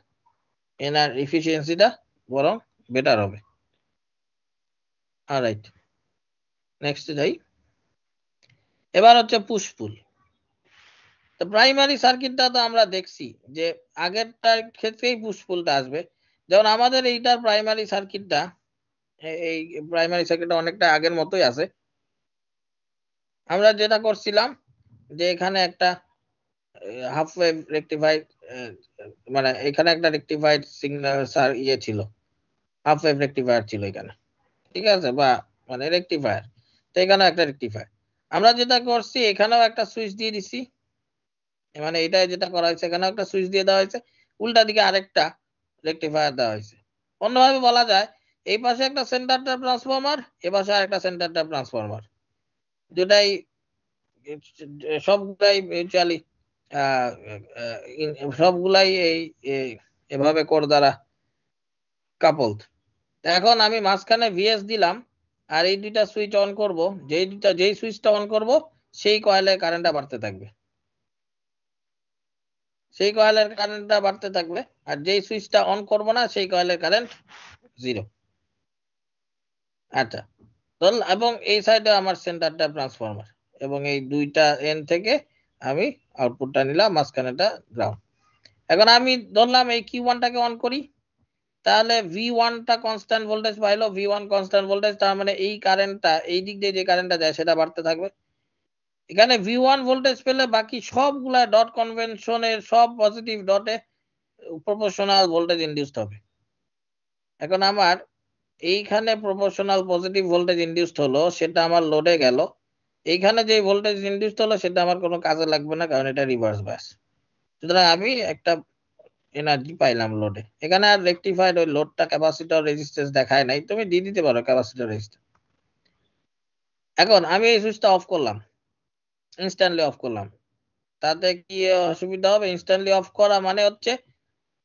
এফিসিয়েন্সিটা বরং বেটার হবে। অলরাইট, নেক্সট যাই। এবার হচ্ছে পুশ পুল। তো প্রাইমারি সার্কিটটা তো আমরা দেখছি যে আগেরটার ক্ষেত্রেই পুশ পুলটা আসবে। যেমন আমাদের এইটার প্রাইমারি সার্কিটটা, এই প্রাইমারি সার্কিটটা অনেকটা আগের মতোই আছে। আমরা যেটা করছিলাম যে এখানে একটা হাফ ওয়েভ রেকটিফাইড, মানে এখানে একটা রেকটিফাইড সিগন্যাল ছিল, হাফ ওয়েভ রেকটিফায়ার ছিল এখানে, ঠিক আছে, বা মানে রেকটিফায়ার। তো এখানেও একটা রেকটিফায়ার। আমরা যেটা করছি এখানেও একটা সুইচ দিয়ে দিছি, মানে এটা যেটা করা হয়েছে এখানেও একটা সুইচ দিয়ে দেওয়া হয়েছে, উল্টা দিকে আরেকটা রেকটিফায়ার দেওয়া হয়েছে। অন্যভাবে বলা যায় এই পাশে একটা সেন্টার ট্যাপ ট্রান্সফরমার, এ পাশে আরেকটা সেন্টার ট্যাপ ট্রান্সফরমার, দুটাই সবগুলাই মিউচুয়ালি সবগুলাই এভাবে কোর দ্বারা কাপলড। এখন আমি মাঝখানে ভিএস দিলাম আর এই দুইটা সুইচ অন করব, যেই সুইচটা অন করব সেই কয়েলের কারেন্টটা বাড়তে থাকবে, সেই কয়েলের কারেন্টটা বাড়তে থাকবে, আর যেই সুইচটা অন করব না সেই কয়েলের কারেন্ট জিরো। আচ্ছা, এবং এই সাইডে আমার সেন্টারটা ট্রান্সফরমার, এবং এই দুইটা এন থেকে আমি আউটপুটটা নিলাম, মাঝখানেটা গ্রাউন্ড। এখন আমি ধরলাম এই কিউ1টাকে অন করি, তাহলে V1টা কনস্ট্যান্ট ভোল্টেজ পাইলো, V1 কনস্ট্যান্ট ভোল্টেজ, তার মানে এই কারেন্টটা এই দিক দিয়ে যে কারেন্টটা যায় সেটা বাড়তে থাকবে। এখানে V1 ভোল্টেজ পেলে বাকি সবগুলা ডট কনভেনশনের সব পজিটিভ ডটে প্রপোর্শনাল ভোল্টেজ ইনডিউসড হবে। এখন আমার এইখানে প্রপোর্শনাল পজিটিভ ভোল্টেজ ইনডিউসড হলো, সেটা আমার লোডে গেল, এইখানে যে ভোল্টেজ ইনডিউসড হলো সেটা আমার কোনো কাজে লাগবে না, কারণ এটা রিভার্স বায়াস। সুতরাং আমি একটা এনার্জি পাইলাম লোডে। এখানে আর রেকটিফাইড ওই লোডটা ক্যাপাসিটর রেজিস্ট্যান্স দেখায় নাই, তুমি দিয়ে দিতে পারো ক্যাপাসিটর রেজিস্ট্যান্স। এখন আমি এই সুইচটা অফ করলাম, ইনস্ট্যান্টলি অফ করলাম, তাতে কি অসুবিধা হবে? ইনস্ট্যান্টলি অফ করা মানে হচ্ছে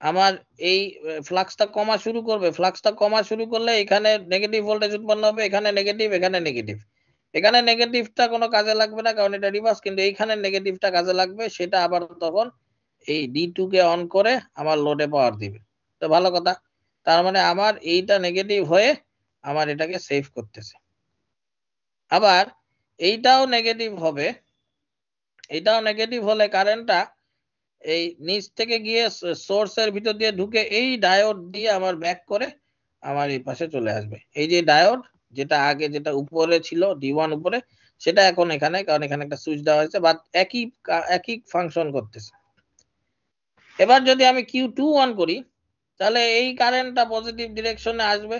আমার এই ফ্লাক্সটা কমা শুরু করবে, ফ্লাক্সটা কমা শুরু করলে এখানে নেগেটিভ ভোল্টেজ উৎপন্ন হবে, এখানে নেগেটিভ, এখানে নেগেটিভ। এখানে নেগেটিভটা কোনো কাজে লাগবে না কারণ এটা রিভার্স, কিন্তু এইখানে নেগেটিভটা কাজে লাগবে, সেটা আবার তখন এই D2 কে অন করে আমার লোডে পাওয়ার দিবে। তো ভালো কথা, তার মানে আমার এইটা নেগেটিভ হয়ে আমার এটাকে সেভ করতেছে। আবার এইটাও নেগেটিভ হবে, এইটাও নেগেটিভ হলে কারেন্টটা এই নিচ থেকে গিয়ে সোর্সের ভিতর দিয়ে ঢুকে এই ডায়োড দিয়ে আমার ব্যাক করে আমার এই পাশে চলে আসবে। এই যে ডায়োড যেটা আগে যেটা উপরে ছিল D1 উপরে, সেটা এখন এখানে, কারণ এখানে একটা সুইচ দেওয়া হয়েছে, বাট একই ফাংশন করতেছে। এবার যদি আমি Q2 অন করি তাহলে এই কারেন্টটা পজিটিভ ডিরেকশনে আসবে,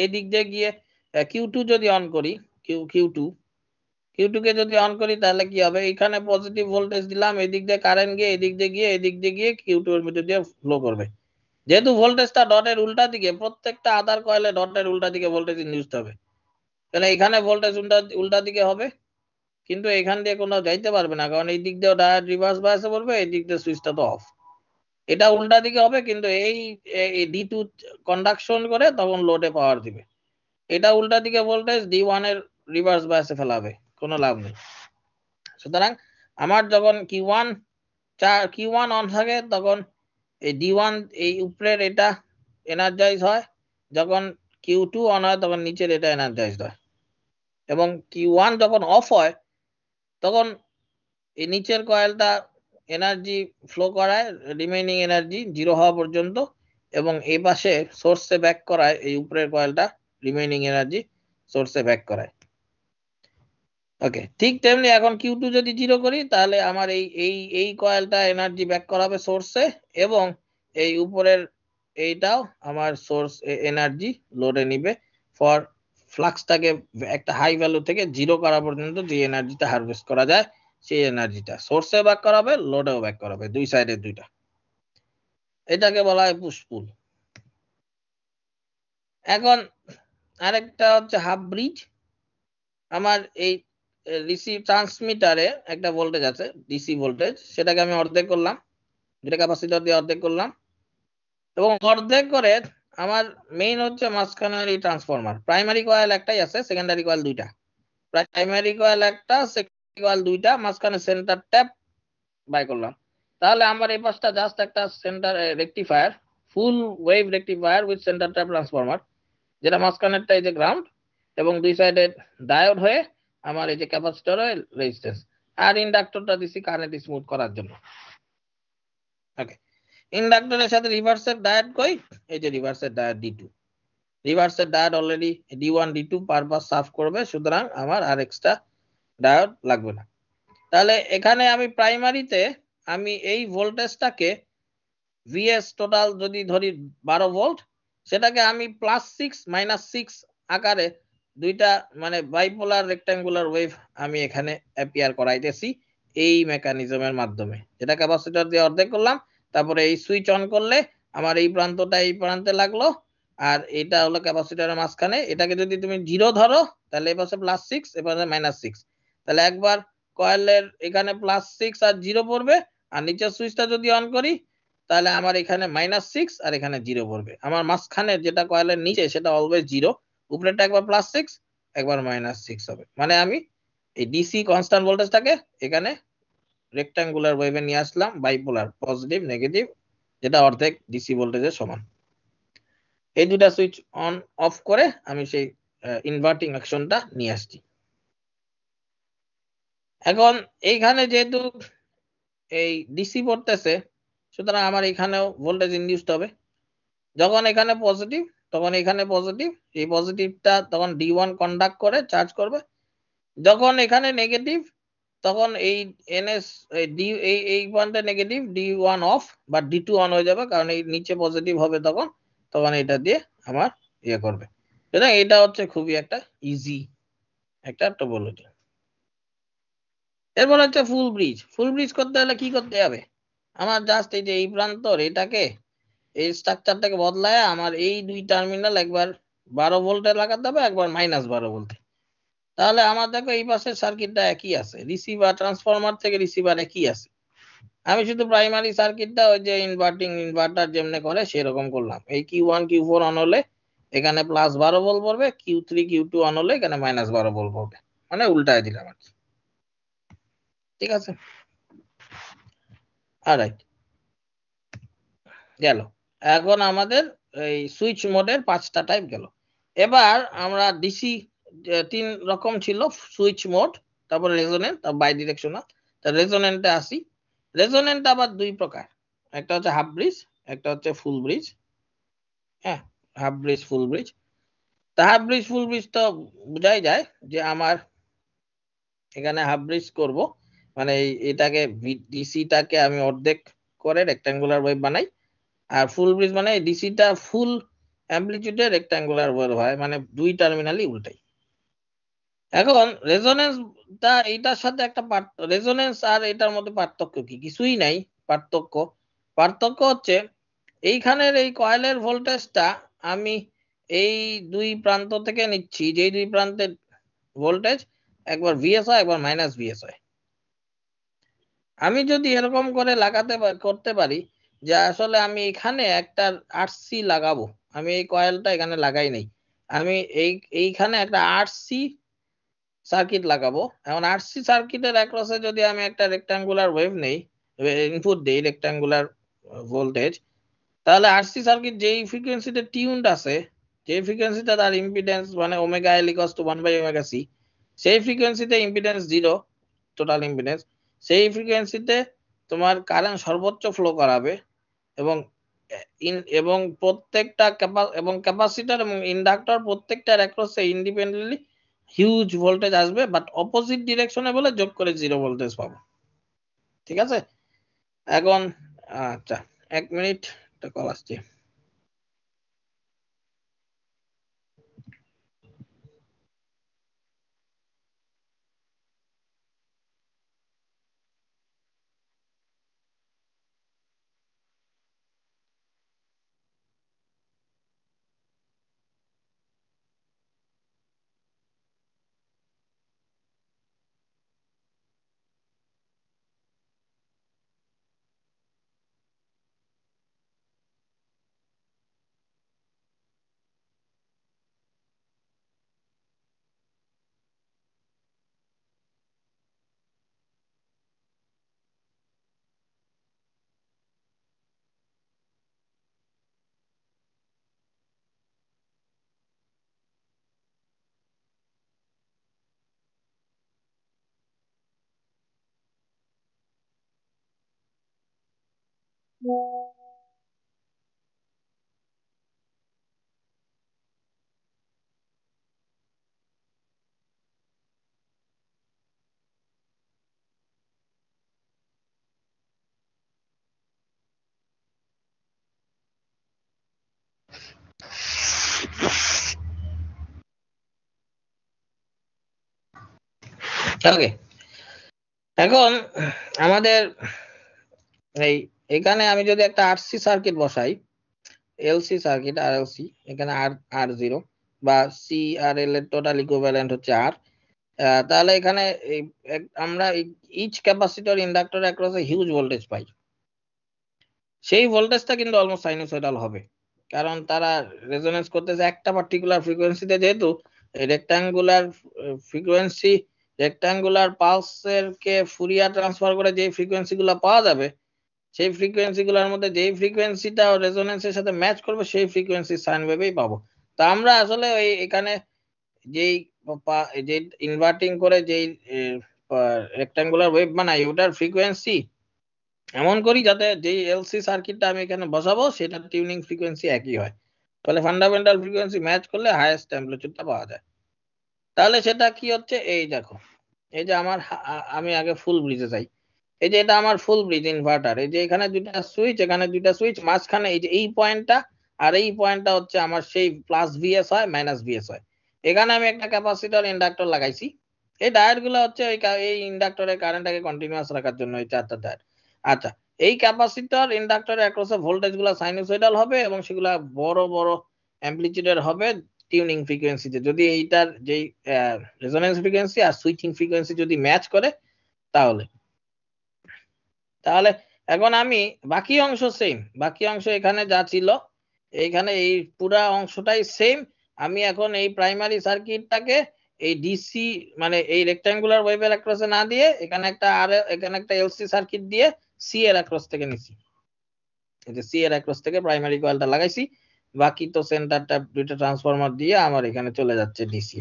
এই দিক দিয়ে গিয়ে Q2 যদি অন করি, Q2 কে যদি অন করি তাহলে কি হবে? এখানে পজিটিভ ভোল্টেজ দিলাম, এদিক দিয়ে কারেন্ট গিয়ে এদিক দিয়ে গিয়ে এদিক দিয়ে গিয়ে Q2 এর ভিতর দিয়ে ফ্লো করবে। যেহেতু ভোল্টেজটা ডটের উল্টা দিকে, প্রত্যেকটা আদার কয়েলে ডটের উল্টা দিকে ভোল্টেজ ইনডিউসড হবে, তাহলে এখানে ভোল্টেজ উল্টা দিকে হবে, কিন্তু এখান দিয়ে কোনো যাইতে পারবে না, কারণ এই দিক দিয়ে ডায়োড রিভার্স বায়াসে পড়বে, এই দিক দিয়ে সুইচটা তো অফ। এটা উল্টা দিকে হবে, কিন্তু এই D2 কন্ডাকশন করে তখন লোডে পাওয়ার দিবে। এটা উল্টা দিকে ভোল্টেজ D1 এর রিভার্স বায়াসে ফেলাবে, কোনো লাভ নেই। সুতরাং আমার যখন Q1 অন থাকে তখন এই D1 এই উপরের এটা এনার্জাইজ হয়, যখন Q2 অন হয় তখন নিচের এটা এনার্জাইজ হয়, এবং Q1 যখন অফ হয় তখন এই নিচের কয়েলটা এনার্জি ফ্লো করায়, রিমেইনিং এনার্জি 0 হওয়া পর্যন্ত, এবং এই পাশে সোর্সে ব্যাক করায়, এই উপরের কয়েলটা রিমেইনিং এনার্জি সোর্সে ব্যাক করায়। ওকে, ঠিক তেমনি এখন Q2 যদি 0 করি তাহলে আমার এই কয়েলটা এনার্জি ব্যাক করাবে সোর্সে, এবং এই উপরের এইটাও আমার সোর্স এনার্জি লোডে নিবে ফর ফ্লাক্সটাকে একটা হাই ভ্যালু থেকে 0 করা পর্যন্ত যে এনার্জিটা হারভেস্ট করা যায় সেই এনার্জিটা সোর্সে ব্যাক করাবে, লোডেও ব্যাক করাবে, দুই সাইডের দুইটা। এটাকে বলা হয় পুশ পুল। এখন আরেকটা হচ্ছে হাফ ব্রিজ। আমার এই রিসিভ ট্রান্সমিটারে একটা ভোল্টেজ আছে ডিসি ভোল্টেজ, সেটাকে আমি অর্ধেক করলাম, যেটা ক্যাপাসিটর দিয়ে অর্ধেক করলাম, এবং অর্ধেক করে আমার মেইন হচ্ছে মাঝখানের এই ট্রান্সফরমার। প্রাইমারি কয়েল একটাই আছে, সেকেন্ডারি কয়েল দুইটা। প্রাইমারি কয়েল একটা, সেকেন্ডারি কয়েল দুইটা, মাঝখানে সেন্টার ট্যাপ বাই করলাম। তাহলে আমার এই পাশটা জাস্ট একটা centre rectifier, full wave rectifier with centre tap transformer, যেটা মাঝখানেরটা এই যে গ্রাউন্ড, এবং দুই সাইডে ডায়োড হয়ে আমার এই যে ক্যাপাসিটর রেজিস্ট্যান্স, আর ইন্ডাক্টরটা দিছি কারেন্ট স্মুথ করার জন্য। ওকে, ইন্ডাক্টরের সাথে রিভার্সের ডায়োড কই, এই যে রিভার্সের ডায়োড D2, রিভার্সের diode already D1 D2 purpose serve করবে, সুতরাং আমার আর এক্সট্রা ডায়োড লাগবে না। তাহলে এখানে আমি প্রাইমারিতে আমি এই ভোল্টেজটাকে VS টোটাল যদি ধরি 12 ভোল্ট, সেটাকে আমি +6 -6 আকারে দুইটা মানে বাইপোলার রেক্ট্যাঙ্গুলার ওয়েভ আমি এখানে অ্যাপিয়ার করাইতেছি এই মেকানিজমের মাধ্যমে, যেটা ক্যাপাসিটর দিয়ে অর্ধেক করলাম। তারপরে এই সুইচ অন করলে আমার এই প্রান্তটা এই প্রান্তে লাগলো, আর এটা হলো ক্যাপাসিটরের মাঝখানে। এটাকে যদি তুমি 0 ধরো তাহলে এই পাশে +6, এ পাশে -6, তাহলে একবার কয়েলের এখানে +6 আর 0 পড়বে, আর নিচের সুইচটা যদি অন করি তাহলে আমার এখানে -6 আর এখানে 0 পড়বে। আমার মাঝখানে যেটা কয়েলের নিচে সেটা অলওয়েজ 0, উপরেরটা একবার +6 একবার -6 হবে। মানে আমি এই ডিসি কনস্ট্যান্ট ভোল্টেজটাকে এখানে রেক্ট্যাঙ্গুলার ওয়েভে নিয়ে আসলাম, বাইপোলার পজিটিভ নেগেটিভ, যেটা অর্ধেক ডিসি ভোল্টেজের সমান। এই দুটা সুইচ অন অফ করে আমি সেই ইনভার্টিং অ্যাকশনটা নিয়ে আসছি। এখন এইখানে যেহেতু এই ডিসি পড়তেছে, সুতরাং আমার এখানেও ভোল্টেজ ইনডিউসড হবে। যখন এখানে পজিটিভ তখন এখানে পজিটিভ, এই পজিটিভটা তখন D1 কন্ডাক্ট করে চার্জ করবে। যখন এখানে নেগেটিভ তখন এই NS এই পয়েন্টে নেগেটিভ, D1 অফ বা D2 অন হয়ে যাবে, কারণ এই নিচে পজিটিভ হবে তখন এটা দিয়ে আমার ইয়ে করবে। সুতরাং এটা হচ্ছে খুবই একটা ইজি একটা টোপোলজি। এরপর হচ্ছে ফুল ব্রিজ। ফুল ব্রিজ করতে হলে কি করতে হবে, আমার জাস্ট এই যে এই প্রান্তর এটাকে এই স্ট্রাকচারটাকে বদলায় আমার এই দুই টার্মিনাল একবার 12 ভোল্টে লাগাতে হবে, একবার -12 ভোল্টে। তাহলে আমার দেখো এই পাশের সার্কিটটা একই আছে, রিসিভার ট্রান্সফরমার থেকে রিসিভার একই আছে। আমি শুধু প্রাইমারি সার্কিটটা ওই যে ইনভার্টার যেমনে করে সেরকম করলাম। এই Q1 Q4 অন হলে এখানে +12 ভোল্ট পড়বে, Q3 Q2 অন হলে এখানে -12 ভোল্ট পড়বে, মানে উল্টায় দিলাম আর কি। ঠিক আছে, অলরাইট, গেল। এখন আমাদের এই সুইচ মোডের 5টা টাইপ গেল। এবার আমরা ডিসি 3 রকম ছিল, সুইচ মোড, তারপর রেজোনেন্ট, তারপর বাই ডিরেকশনাল। তা রেজোনেন্টে আসি। রেজোনেন্ট আবার দুই প্রকার, একটা হচ্ছে হাফ ব্রিজ, একটা হচ্ছে ফুল ব্রিজ। হ্যাঁ, হাফ ব্রিজ ফুল ব্রিজ। তা হাফ ব্রিজ ফুল ব্রিজ তো বোঝাই যায় যে আমার এখানে হাফ ব্রিজ করব, মানে এটাকে ডিসিটাকে আমি অর্ধেক করে রেক্ট্যাঙ্গুলার ওয়েভ বানাই, আর ফুল ব্রিজ মানে ডিসিটা ফুল অ্যামপ্লিটিউডে রেক্ট্যাঙ্গুলার ওয়েভ হয়, মানে দুই টার্মিনালই উল্টাই। এখন রেজোনেন্সটা এইটার সাথে একটা রেজোনেন্স আর এটার মধ্যে পার্থক্য কি, কিছুই নাই পার্থক্য হচ্ছে এইখানের এই কয়েলের ভোল্টেজটা আমি এই দুই প্রান্ত থেকে নিচ্ছি, যেই দুই প্রান্তের ভোল্টেজ একবার VS হয় একবার -VS হয়। আমি যদি এরকম করে করতে পারি যে আসলে আমি এখানে একটা RC লাগাবো, আমি এই কয়েলটা এখানে লাগাই নাই, আমি এইখানে একটা আরসি সার্কিট লাগাবো। এখন আরসি সার্কিটের অ্যাক্রসে যদি আমি একটা রেক্টাঙ্গুলার ওয়েভ নেই, ইনপুট দেই রেক্টাঙ্গুলার ভোল্টেজ, তাহলে আরসি সার্কিট যেই ফ্রিকোয়েন্সিতে টিউনড আছে, যেই ফ্রিকোয়েন্সিতে তার ইম্পিডেন্স মানে omega L equals to 1 by omega C, সেই ফ্রিকোয়েন্সিতে ইম্পিডেন্স 0, টোটাল ইম্পিডেন্স, সেই ফ্রিকোয়েন্সিতে তোমার কারেন্ট সর্বোচ্চ ফ্লো করাবে এবং এবং প্রত্যেকটা ক্যাপাসিটর এবং ইন্ডাক্টর প্রত্যেকটার অ্যাক্রসে ইন্ডিপেন্ডেন্টলি হিউজ ভোল্টেজ আসবে, বাট অপোজিট ডিরেকশনে বলে যোগ করে 0 ভোল্টেজ পাবো। ঠিক আছে, এখন আচ্ছা 1 মিনিট, একটা কল আসছে। ওকে, এখন আমাদের এখানে আমি যদি একটা আরসি সার্কিট বসাই, এলসি সার্কিট আর এলসি, এখানে আর 0 বা সি আর এল এর টোটাল ইকুইভ্যালেন্ট হচ্ছে আর, তাহলে এখানে আমরা ইচ ক্যাপাসিটর ইন্ডাক্টর অ্যাক্রসে হিউজ ভোল্টেজ পাই। সেই ভোল্টেজটা কিন্তু অলমোস্ট সাইনোসয়েডাল হবে, কারণ তারা রেজোনেন্স করতেছে একটা পার্টিকুলার ফ্রিকোয়েন্সিতে, যেহেতু রেক্টাঙ্গুলার ফ্রিকোয়েন্সি রেক্টাঙ্গুলার পালসের কে ফুরিয়ার ট্রান্সফার করে যে ফ্রিকোয়েন্সি গুলো পাওয়া যাবে, সেই ফ্রিকোয়েন্সি গুলোর মধ্যে যেই ফ্রিকোয়েন্সিটা রেজোনেন্সের সাথে ম্যাচ করবে সেই ফ্রিকোয়েন্সি সাইন ওয়েভেই পাবো। তো আমরা আসলে ওই এখানে যেই যে ইনভার্টিং করে যেই রেক্টাঙ্গুলার ওয়েভ বানাই, ওটার ফ্রিকোয়েন্সি এমন করি যাতে যেই এলসি সার্কিটটা আমি এখানে বসাবো সেটার টিউনিং ফ্রিকোয়েন্সি একই হয়, তাহলে ফান্ডামেন্টাল ফ্রিকোয়েন্সি ম্যাচ করলে হাইয়েস্ট টেম্পারেচারটা পাওয়া যায়। তাহলে সেটা কি হচ্ছে, এই দেখো, এই যে আমার আমি আগে ফুল ব্রিজে যাই, এই যে এটা আমার ফুল ব্রিজ ইনভার্টার, এই যে এখানে দুইটা সুইচ, এখানে দুইটা সুইচ, মাঝখানে এই যে এই পয়েন্টটা আর এই পয়েন্টটা হচ্ছে আমার সেই প্লাস ভিএস হয় মাইনাস ভিএস হয়। এখানে আমি একটা ক্যাপাসিটর ইন্ডাক্টর লাগাইছি, এই ডায়োড গুলো হচ্ছে এই ইন্ডাক্টরের কারেন্টটাকে কন্টিনিউয়াস রাখার জন্য এই চারটা ডায়োড। আচ্ছা, এই ক্যাপাসিটর ইন্ডাক্টর অ্যাক্রসে ভোল্টেজ গুলো সাইনোসয়েডাল হবে এবং সেগুলা বড় বড় অ্যাম্পলিটিউডের হবে টিউনিং ফ্রিকোয়েন্সিতে, যদি এইটার যেই resonance frequency are switching frequency যদি ম্যাচ করে তাহলে তাহলে এখন আমি বাকি অংশ সেম, বাকি অংশ এখানে যা ছিল এইখানে এই পুরা অংশটাই সেম। আমি এখন এই প্রাইমারি সার্কিটটাকে এই ডিসি মানে এই রেক্টাঙ্গুলার ওয়েভের অ্যাক্রসে না দিয়ে এখানে একটা এলসি সার্কিট দিয়ে সি এর অ্যাক্রস থেকে নিছি, এই যে সি এর অ্যাক্রস থেকে প্রাইমারি কয়েলটা লাগাইছি, বাকি তো সেন্টারটা দুইটা ট্রান্সফরমার দিয়ে আমার এখানে চলে যাচ্ছে ডিসি।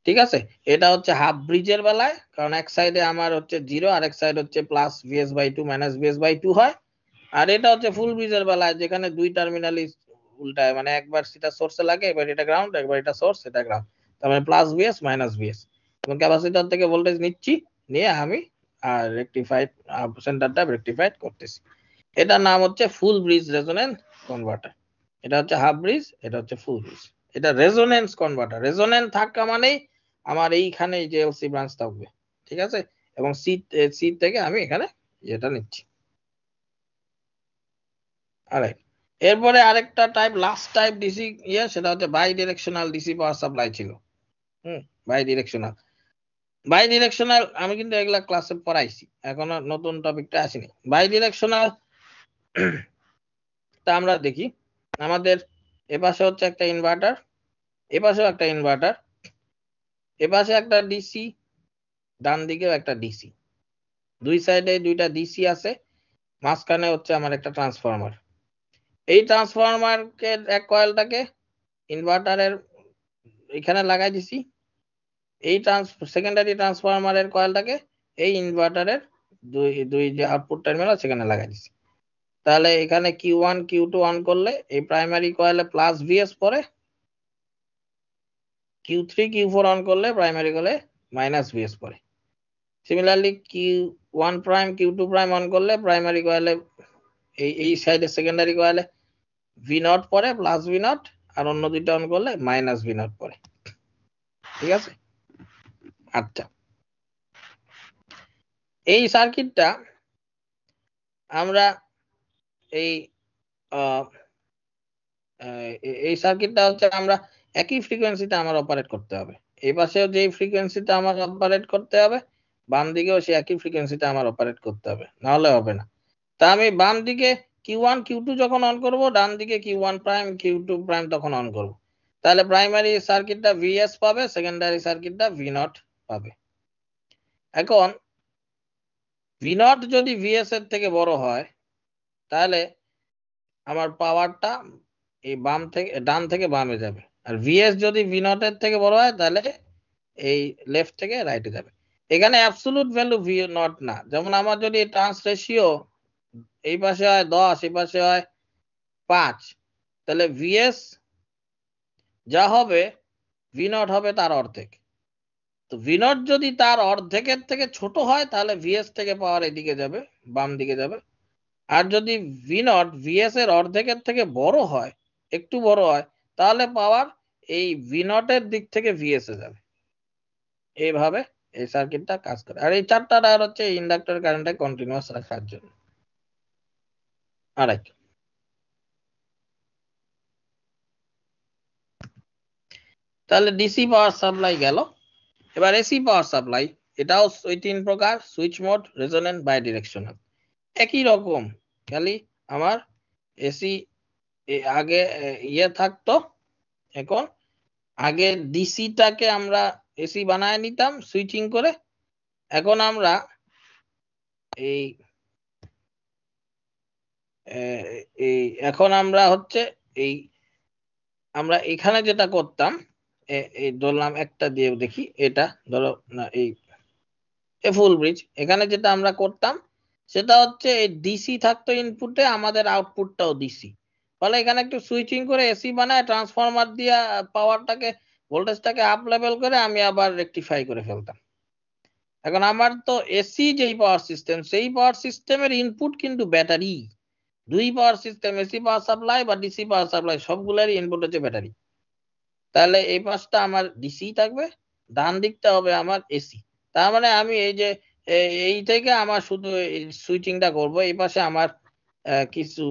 ঠিক আছে, এটা হচ্ছে হাফ ব্রিজের বেলায়, কারণ এক সাইডে আমার হচ্ছে 0 আর এক সাইড হচ্ছে plus VS by 2 minus VS by 2 হয়। আর এটা হচ্ছে ফুল ব্রিজের বেলায়, যেখানে দুই টার্মিনালই উল্টায়, মানে একবার সেটা সোর্সে লাগে, এবার এটা গ্রাউন্ড, একবার এটা সোর্স এটা গ্রাউন্ড, তার মানে প্লাস ভিএস মাইনাস ভিএস, এবং ক্যাপাসিটর থেকে ভোল্টেজ নিচ্ছি, নিয়ে আমি আর রেকটিফাইড সেন্টারটা রেকটিফাইড করতেছি। এটার নাম হচ্ছে ফুল ব্রিজ রেজোনেন্স কনভার্টার। এটা হচ্ছে হাফ ব্রিজ, এটা হচ্ছে ফুল ব্রিজ। এটা রেজোনেন্স কনভার্টার, রেজোনেন্স থাকা মানেই আমার এইখানে যে এলসি ব্রাঞ্চ থাকবে, ঠিক আছে, এবং সি থেকে আমি এখানে এটা নিচ্ছি। অলরাইট, এরপরে আরেকটা টাইপ, লাস্ট টাইপ ডিসি সেটা হচ্ছে bidirectional DC power supply ছিল। বাই ডিরেকশনাল আমি কিন্তু এগুলা ক্লাসে পড়াইছি, এখনো নতুন টপিকটা আসেনি। বাই ডিরেকশনাল তা আমরা দেখি, আমাদের এপাশে হচ্ছে একটা ইনভার্টার, এ পাশেও একটা ইনভার্টার, এ পাশে একটা ডিসি, ডান দিকেও একটা ডিসি, দুই সাইডে দুইটা ডিসি আছে, মাঝখানে হচ্ছে আমার একটা ট্রান্সফরমার। এই ট্রান্সফরমারকে এক কয়েলটাকে ইনভার্টারের এখানে লাগাই দিছি, এই সেকেন্ডারি ট্রান্সফরমারের কয়েলটাকে এই ইনভার্টারের দুই যে আউটপুট টার্মিনাল সেখানে লাগাই দিছি। তাহলে এখানে Q1 Q2 অন করলে এই প্রাইমারি কয়েলে প্লাস ভিএস পড়ে, Q3 Q4 অন করলে প্রাইমারি কয়েলে মাইনাস ভিএস পড়ে। Similarly Q1 prime Q2 prime on করলে প্রাইমারি কয়েলে এই সাইডে সেকেন্ডারি কয়েলে V0 পড়ে প্লাস V0, আর অন্য দুইটা অন করলে মাইনাস V0 পড়ে। ঠিক আছে? আচ্ছা, এই সার্কিটটা আমরা এই সার্কিটটা হচ্ছে আমরা একই ফ্রিকোয়েন্সিতে আমার অপারেট করতে হবে। এই পাশেও যেই ফ্রিকোয়েন্সিতে আমার অপারেট করতে হবে, বাম দিকেও সে একই ফ্রিকোয়েন্সিতে আমার অপারেট করতে হবে, নাহলে হবে না। তা আমি বাম দিকে Q1 Q2 যখন অন করব, ডান দিকে Q1 প্রাইম Q2 প্রাইম তখন অন করব। তাহলে প্রাইমারি সার্কিটটা VS পাবে, সেকেন্ডারি সার্কিটটা V0 পাবে। এখন V0 যদি VS এর থেকে বড় হয়, তাহলে আমার পাওয়ারটা এই বাম থেকে ডান থেকে বামে যাবে, আর ভিএস যদি V0 এর থেকে বড় হয় তাহলে এই লেফট থেকে রাইটে যাবে। এখানে অ্যাবসলিউট ভ্যালু V0 না, যেমন আমার যদি ট্রান্স রেশিও এই পাশে হয় 10, এই পাশে হয় 5, তাহলে ভিএস যা হবে V0 হবে তার অর্ধেক। তো V0 যদি তার অর্ধেকের থেকে ছোট হয় তাহলে ভিএস থেকে পাওয়ার এদিকে যাবে, বাম দিকে যাবে। আর যদি V0 ভিএস এর অর্ধেকের থেকে বড় হয়, একটু বড় হয়, তাহলে পাওয়ার এই V0 এর দিক থেকে ভিএস এ যাবে। এইভাবে এই সার্কিটটা কাজ করে। আর এই চারটা টায়ার হচ্ছে ইন্ডাক্টর কারেন্টে কন্টিনিউয়াস রাখার জন্য। আরেক, তাহলে ডিসি পাওয়ার সাপ্লাই গেল। এবার এসি পাওয়ার সাপ্লাই, এটাও ওই 3 প্রকার, switch mode, resonant, bidirectional. একই রকম, খালি আমার এসি আগে ইয়ে থাকতো, এখন আগে ডিসিটাকে আমরা এসি বানায় নিতাম সুইচিং করে, এখন আমরা এখন আমরা হচ্ছে আমরা এখানে যেটা করতাম, এই ধরলাম একটা দিয়ে দেখি, এটা ধরো না, এই ফুল ব্রিজ, এখানে যেটা আমরা করতাম সেটা হচ্ছে এই ডিসি থাকতো ইনপুটে, আমাদের আউটপুটটাও ডিসি, ফলে এখানে একটু সুইচিং করে এসি বানায় ট্রান্সফরমার দিয়ে পাওয়ারটাকে ভোল্টেজটাকে আপ লেভেল করে আমি আবার রেকটিফাই করে ফেলতাম। এখন আমার তো এসি যেই পাওয়ার সিস্টেম, সেই পাওয়ার সিস্টেমের ইনপুট কিন্তু ব্যাটারি। দুই power system, AC power supply বা ডিসি পাওয়ার সাপ্লাই, সবগুলোরই ইনপুট হচ্ছে ব্যাটারি। তাহলে এই পাশটা আমার ডিসি থাকবে, ডান দিকটা হবে আমার এসি। তার মানে আমি এই যে এই থেকে আমার শুধু সুইচিংটা করব, এই পাশে আমার কিছু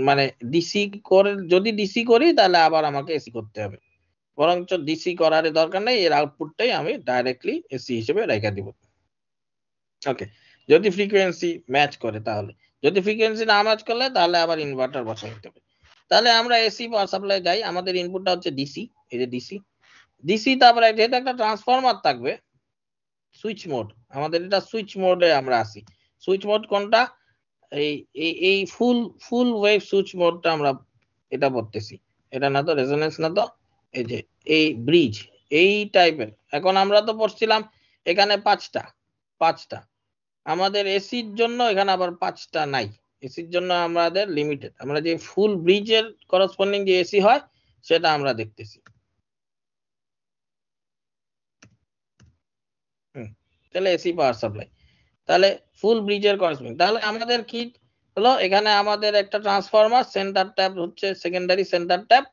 মানে ডিসি করে, যদি ডিসি করি তাহলে আবার আমাকে এসি করতে হবে, বরঞ্চ ডিসি করার দরকার নেই, এর আউটপুটটাই আমি ডাইরেক্টলি এসি হিসেবে রেখে দিব। ওকে, যদি ফ্রিকোয়েন্সি ম্যাচ করে, তাহলে যদি ফ্রিকোয়েন্সি না ম্যাচ করলে তাহলে আবার ইনভার্টার বসাই দিতে হবে। তাহলে আমরা এসি পাওয়ার সাপ্লাই যাই, আমাদের ইনপুটটা হচ্ছে ডিসি, এই যে ডিসি, তারপরে যেহেতু একটা ট্রান্সফরমার থাকবে, সুইচ মোড, আমাদের এটা সুইচ মোডে আমরা আসি। সুইচ মোড কোনটা? এই ফুল ওয়েভ সুইচ মোডটা আমরা এটা বলতেছি, এটা না তো রেজোনেন্স না তো, এই যে এই ব্রিজ এই টাইপের। এখন আমরা তো পড়ছিলাম এখানে পাঁচটা, আমাদের এসির জন্য এখানে আবার 5টা নাই, এসির জন্য আমাদের লিমিটেড, আমরা যে ফুল ব্রিজের করসপন্ডিং যে এসি হয় সেটা আমরা দেখতেছি। তাহলে এসি পাওয়ার সাপ্লাই, তাহলে ফুল ব্রিজের করসপন্ডিং, তাহলে আমাদের কি হলো, এখানে আমাদের একটা ট্রান্সফরমার, সেন্টার ট্যাপ হচ্ছে সেকেন্ডারি, সেন্টার ট্যাপ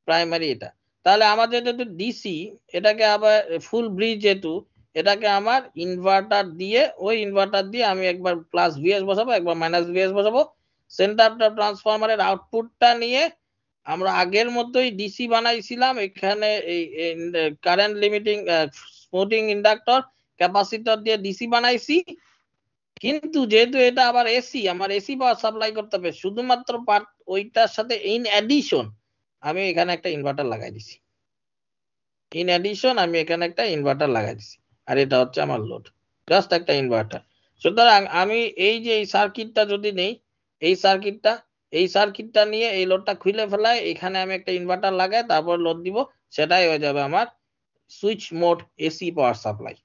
প্রাইমারি এটা। তাহলে আমাদের যেহেতু ডিসি, এটাকে আবার ফুল ব্রিজ যেহেতু, এটাকে আমার ইনভার্টার দিয়ে, ওই ইনভার্টার দিয়ে আমি একবার প্লাস ভিএস বসাবো, একবার মাইনাস ভিএস বসাবো, সেন্টার ট্যাপ ট্রান্সফরমারের আউটপুটটা নিয়ে আমরা আগের মতোই ডিসি বানাইছিলাম, এখানে এই current limiting smoothing inductor capacitor দিয়ে ডিসি বানাইছি। কিন্তু যেহেতু এটা আবার এসি, আমার এসি পাওয়ার সাপ্লাই করতে হবে, শুধুমাত্র পার্ট ওইটার সাথে ইন অ্যাডিশন আমি এখানে একটা ইনভার্টার লাগাই দিছি। ইন এডিশন আমি এখানে একটা ইনভার্টার লাগাই দিছি, আর এটা হচ্ছে আমার লোড, জাস্ট একটা ইনভার্টার। সুতরাং আমি এই যে এই সার্কিটটা যদি নেই, এই সার্কিটটা নিয়ে এই লোডটা খুলে ফেলায়, এখানে আমি একটা ইনভার্টার লাগাই, তারপর লোড দিব, সেটাই হয়ে যাবে আমার switch mode AC power supply.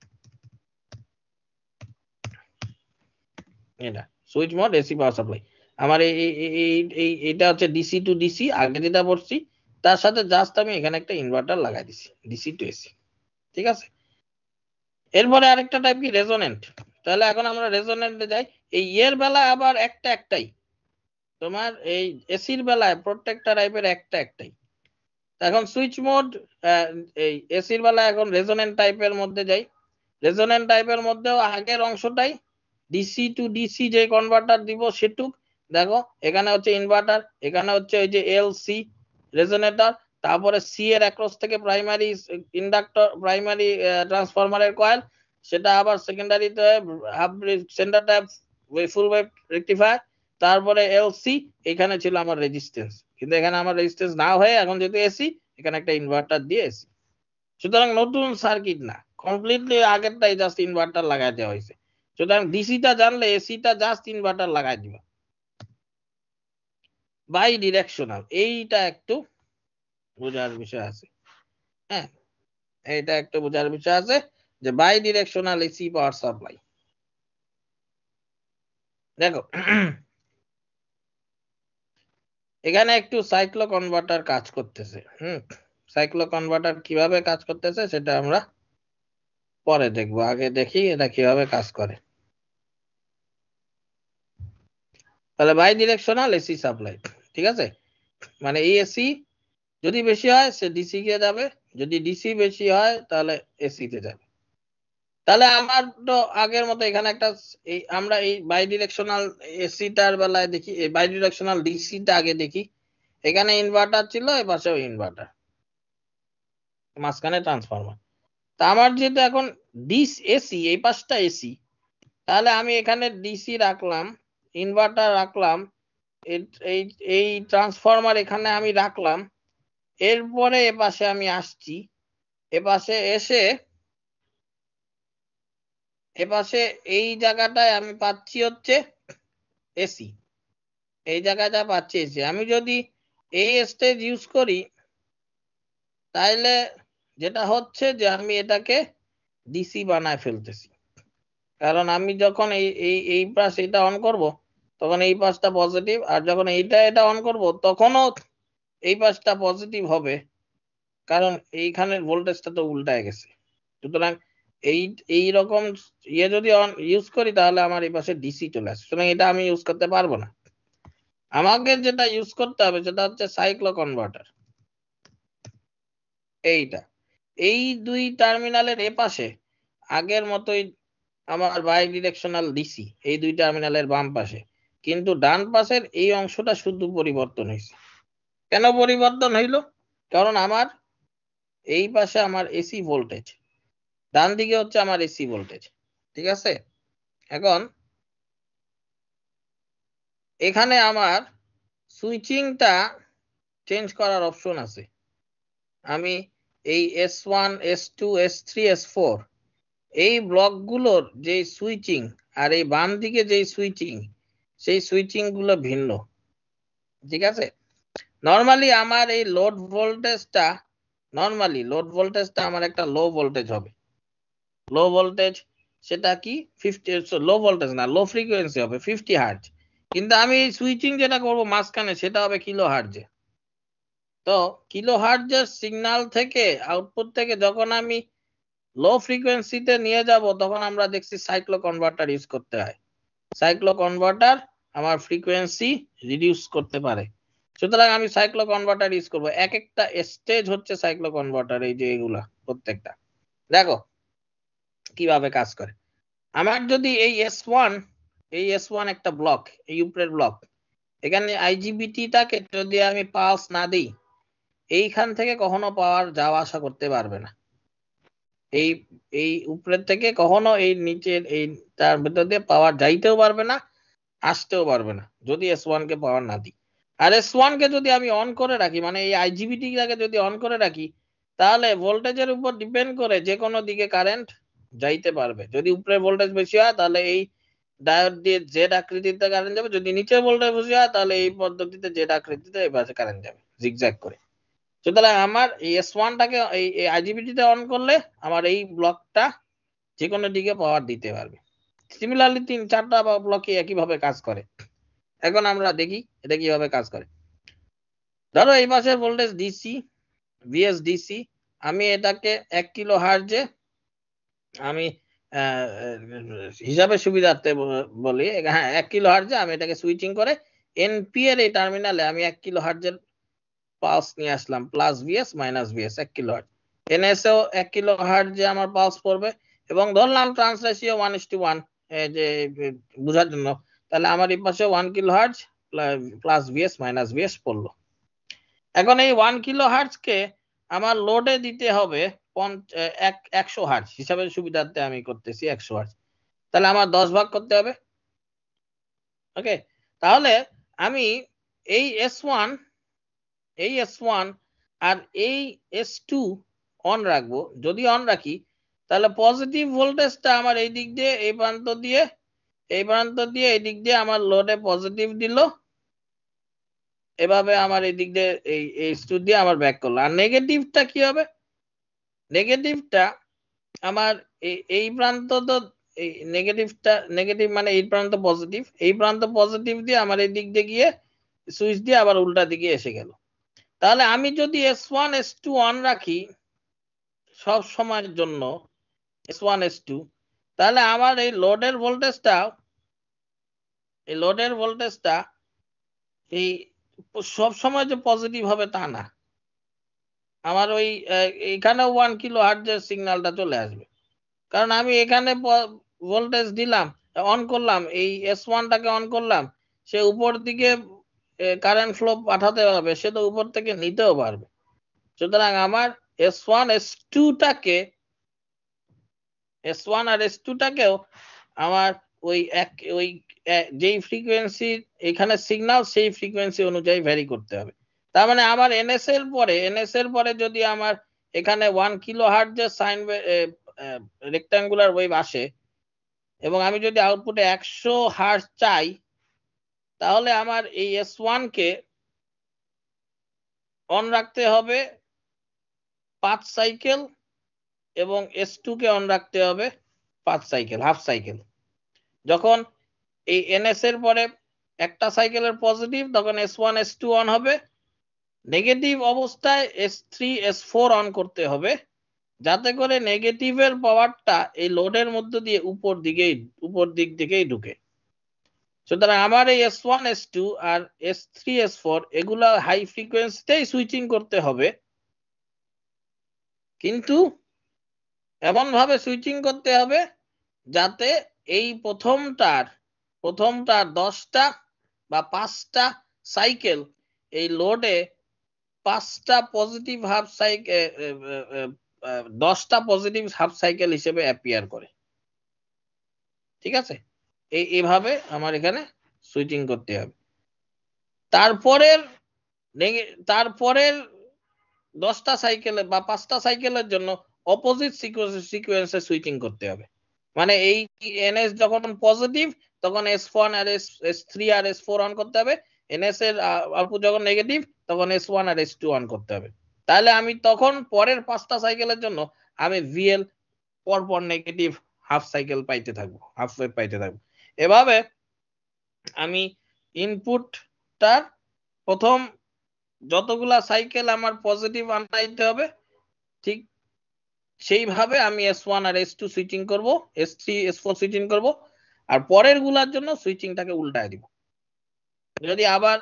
এটা switch mode AC power supply আমার এটা হচ্ছে ডিসি টু ডিসি, আগে যেটা বলছি তার সাথে জাস্ট আমি এখানে একটা ইনভার্টার লাগাই দিছি, ডিসি টু এসি। ঠিক আছে, এরপরে আরেকটা টাইপ কি রেজোনেন্ট। তাহলে এখন আমরা রেজোনেন্টে যাই। এই এর বেলায় আবার একটাই, তোমার এই এসির বেলায় প্রত্যেকটা টাইপের একটাই। এখন সুইচ মোড এই এসির বেলায় এখন রেজোনেন্ট টাইপের মধ্যে যাই। রেজোনেন্ট টাইপের মধ্যেও আগের অংশটাই ডিসি টু ডিসি যে কনভার্টার দিব সেটুক। দেখো এখানে হচ্ছে ইনভার্টার, এখানে হচ্ছে ওই যে এলসি রেজোনেটর, তারপরে সি এর অ্যাক্রস থেকে প্রাইমারি ইন্ডাক্টর, প্রাইমারি ট্রান্সফরমারের কয়েল, সেটা আবার সেকেন্ডারিতে হাফ সেন্টারটা ফুল ওয়েভ রেকটিফায়ার, তারপরে এলসি, এখানে ছিল আমার রেজিস্ট্যান্স, কিন্তু এখানে আমার রেজিস্ট্যান্স না হয়ে এখন যেহেতু এসি, এখানে একটা ইনভার্টার দিয়ে এসি। সুতরাং নতুন সার্কিট না, কমপ্লিটলি আগেরটাই জাস্ট ইনভার্টার লাগাই দেওয়া হয়েছে। সুতরাং ডিসিটা জানলে এসিটা জাস্ট ইনভার্টার লাগাই দিবা। বাই ডিরেকশনাল, এইটা একটু বোঝার বিষয় আছে। হ্যাঁ, এইটা একটু বোঝার বিষয় আছে যে bidirectional AC power supply. দেখো এখানে একটু সাইক্লো কনভার্টার কাজ করতেছে। সাইক্লো কনভার্টার কিভাবে কাজ করতেছে সেটা আমরা পরে দেখবো, আগে দেখি এটা কিভাবে কাজ করে। তাহলে বাই ডিরেকশনাল এসি সাপ্লাই, ঠিক আছে, মানে এই এসি যদি বেশি হয় সে ডিসি কে যাবে, যদি ডিসি বেশি হয় তাহলে এসি তে যাবে। তাহলে আমার তো আগের মতো এখানে একটা আমরা এই বাই ডিরেকশনাল এসিটার বেলায় দেখি, এই বাই ডিরেকশনাল ডিসিটা আগে দেখি। এখানে ইনভার্টার ছিল, এ পাশেও ইনভার্টার, মাঝখানে ট্রান্সফরমার। তা আমার যেহেতু এখন ডিস এসি, এই পাশটা এসি, তাহলে আমি এখানে ডিসি রাখলাম, ইনভার্টার রাখলাম, এই এই ট্রান্সফরমার এখানে আমি রাখলাম। এরপরে এপাশে আমি আসছি, এপাশে এসে এপাশে এই জায়গাটায় আমি পাচ্ছি হচ্ছে এসি, এই জায়গাটা পাচ্ছি এসি। আমি যদি এই স্টেজ ইউজ করি তাহলে যেটা হচ্ছে যে আমি এটাকে ডিসি বানায় ফেলতেছি, কারণ আমি যখন এই পাশ এটা অন করব তখন এই পাশটা পজিটিভ, আর যখন এটা অন করব তখনও এই পাশটা পজিটিভ হবে, কারণ এইখানের ভোল্টেজটা তো উল্টায় গেছে। সুতরাং এই রকম ইয়ে যদি ইউজ করি তাহলে আমার এই পাশে ডিসি চলে আসে, সুতরাং এটা আমি ইউজ করতে পারবো না। আমাকে যেটা ইউজ করতে হবে সেটা হচ্ছে সাইক্লো কনভার্টার। এইটা এই দুই টার্মিনালের এপাশে আগের মতোই আমার বাই ডিরেকশনাল ডিসি, এই দুই টার্মিনালের বাম পাশে, কিন্তু ডান পাশের এই অংশটা শুধু পরিবর্তন হয়েছে। কেন পরিবর্তন হইল? কারণ আমার এই পাশে আমার এসি ভোল্টেজ, ডান দিকে হচ্ছে আমার এসি ভোল্টেজ, ঠিক আছে। এখন এখানে আমার সুইচিংটা চেঞ্জ করার অপশন আছে। আমি এই S1 S2 S3 S4 এই ব্লকগুলোর যে সুইচিং আর এই বাম দিকে যে সুইচিং, সেই সুইচিং গুলো ভিন্ন, ঠিক আছে। নরমালি আমার এই লোড ভোল্টেজটা আমার একটা লো ভোল্টেজ হবে, লো ভোল্টেজ সেটা কি 50, লো ভোল্টেজ না, লো ফ্রিকোয়েন্সি হবে 50 হার্জ, কিন্তু আমি এই সুইচিং যেটা করব মাঝখানে সেটা হবে কিলো হার্জে। তো কিলো হার্জের সিগন্যাল থেকে আউটপুট থেকে যখন আমি লো ফ্রিকোয়েন্সিতে নিয়ে যাব তখন আমরা দেখছি সাইক্লো কনভার্টার ইউজ করতে হয়। সাইক্লো কনভার্টার আমার ফ্রিকোয়েন্সি রিডিউস করতে পারে, সুতরাং আমি সাইক্লো কনভার্টার ইউজ করব। এক একটা স্টেজ হচ্ছে সাইক্লো কনভার্টার, এই যে এগুলা প্রত্যেকটা। দেখো কিভাবে কাজ করে। আমার যদি এই S1 একটা ব্লক, এই উপরের ব্লক, এখানে আইজিবিটিটাকে যদি আমি পালস না দিই, এইখান থেকে কখনো পাওয়ার যাওয়া আসা করতে পারবে না। এই এই উপরের থেকে কখনো এই নিচের এই তার ভেতর দিয়ে পাওয়ার যাইতেও পারবে না, আসতেও পারবে না, যদি S1 কে পাওয়ার না দিই। আর S1 কে যদি আমি অন করে রাখি, মানে এই আইজিবিটিটাকে যদি অন করে রাখি, তাহলে ভোল্টেজের উপর ডিপেন্ড করে যে কোনো দিকে কারেন্ট যাইতে পারবে। যদি উপরে ভোল্টেজ বেশি হয় তাহলে এই ডায়োড দিয়ে জেড আকৃতিতে কারেন্ট যাবে, যদি নিচের ভোল্টেজ বেশি হয় তাহলে এই পদ্ধতিতে জেড আকৃতিতে এই পাশে কারেন্ট যাবে জিগজ্যাগ করে। সুতরাং আমার এই S1টাকে এই আইজিবিটিতে অন করলে আমার এই ব্লকটা যে কোনো দিকে পাওয়ার দিতে পারবে। সিমিলারলি 3-4টা ব্লকে একইভাবে কাজ করে। এখন আমরা দেখি এটা কিভাবে কাজ করে। ধরো এই পাশের ভোল্টেজ ডিসি, ভিএস ডিসি, আমি এটাকে 1 কিলো হার্জে আমি হিসাবে সুবিধার্থে বলি, হ্যাঁ 1 কিলো হার্জে আমি এটাকে সুইচিং করে এনপি এর এই টার্মিনালে আমি 1 কিলো হার্জের পালস নিয়ে আসলাম, plus VS minus VS 1 kilo hertz. NSO 1 kilo হার্জে আমার পালস পড়বে এবং ধরলাম ট্রান্স রেশিও 1:1 যে বোঝার জন্য, তাহলে আমার এই পাশে 1 kilo hertz plus VS minus VS পড়লো। এখন এই 1 কিলো হার্জ কে আমার লোডে দিতে হবে 100 হার্জ, হিসাবে সুবিধার্থে আমি করতেছি 100 হার্জ, তাহলে আমার 10 ভাগ করতে হবে। ওকে, তাহলে আমি এই S1 আর এই S2 অন রাখবো। যদি অন রাখি তাহলে পজিটিভ ভোল্টেজটা আমার এই দিক দিয়ে এই প্রান্ত দিয়ে এই দিক দিয়ে আমার লোডে পজিটিভ দিল, এভাবে আমার এই দিক দিয়ে এই S2 দিয়ে আমার ব্যাক করলো। আর নেগেটিভটা কি হবে? নেগেটিভটা আমার এই প্রান্ত, তো এই নেগেটিভ মানে এই প্রান্ত পজিটিভ, এই প্রান্ত পজিটিভ দিয়ে আমার এই দিক দিয়ে গিয়ে সুইচ দিয়ে আবার উল্টা দিকে এসে গেল। তাহলে আমি যদি S1 S2 অন রাখি সব সময়ের জন্য, S1 S2, তাহলে আমার এই লোডের ভোল্টেজটা এই সব সময় যে পজিটিভ হবে তা না, আমার ওই এখানে 1 কিলো হার্টজের সিগন্যালটা চলে আসবে, কারণ আমি এখানে ভোল্টেজ দিলাম, অন করলাম, এই S1টাকে অন করলাম, সে উপর দিকে কারেন্ট ফ্লো পাঠাতে পারবে, সে তো উপর থেকে নিতেও পারবে। সুতরাং আমার S1 আর S2টাকেও আমার ওই যেই ফ্রিকোয়েন্সি এখানে সিগন্যাল, সেই ফ্রিকোয়েন্সি অনুযায়ী ভ্যারি করতে হবে। তার মানে আমার এনএস এর পরে যদি আমার এখানে 1 কিলো হার্টজের সাইন রেক্টাঙ্গুলার ওয়েভ আসে এবং আমি যদি আউটপুটে 100 হার্টজ চাই, তাহলে আমার এই S1 কে অন রাখতে হবে 5 সাইকেল এবং S2 কে অন রাখতে হবে 5 সাইকেল, হাফ সাইকেল। যখন এই এনএস এর পরে একটা সাইকেলের পজিটিভ, তখন S1 S2 অন হবে। নেগেটিভ অবস্থায় S3 S4 অন করতে হবে, যাতে করে নেগেটিভের পাওয়ারটা এই লোডের মধ্য দিয়ে উপর দিক থেকেই ঢুকে। সুতরাং আমার এই S1 S2 আর S3 S4 এগুলা হাই ফ্রিকোয়েন্সিতেই সুইচিং করতে হবে, কিন্তু এমন ভাবে সুইচিং করতে হবে যাতে এই প্রথমটার 10টা বা 5টা সাইকেল এই লোডে 5টা পজিটিভ হাফ সাইকেল 10টা পজিটিভ হাফ সাইকেল হিসেবে অ্যাপিয়ার করে। ঠিক আছে, এইভাবে আমার এখানে সুইচিং করতে হবে। তারপরের 10টা সাইকেলে বা 5টা সাইকেলের জন্য অপোজিট সিকোয়েন্সে সুইচিং করতে হবে। মানে এই এনএস যখন পজিটিভ তখন S1 R S3 R S4 on করতে হবে, এনএস এর আউটপুট যখন নেগেটিভ তখন S1 আর S2 অন করতে হবে। তাহলে আমি তখন পরের 5টা সাইকেলের জন্য আমি VL পরপর নেগেটিভ হাফ সাইকেল পাইতে থাকবো, হাফ ওয়েভ পাইতে থাকবো। এভাবে আমি ইনপুটটার প্রথম যতগুলা সাইকেল আমার পজিটিভ আনাইতে হবে, ঠিক সেইভাবে আমি S1 আর S2 সুইচিং করব, S3 S4 সুইচিং করব, আর পরের গুলার জন্য সুইচিংটাকে উল্টায় দিব। যদি আবার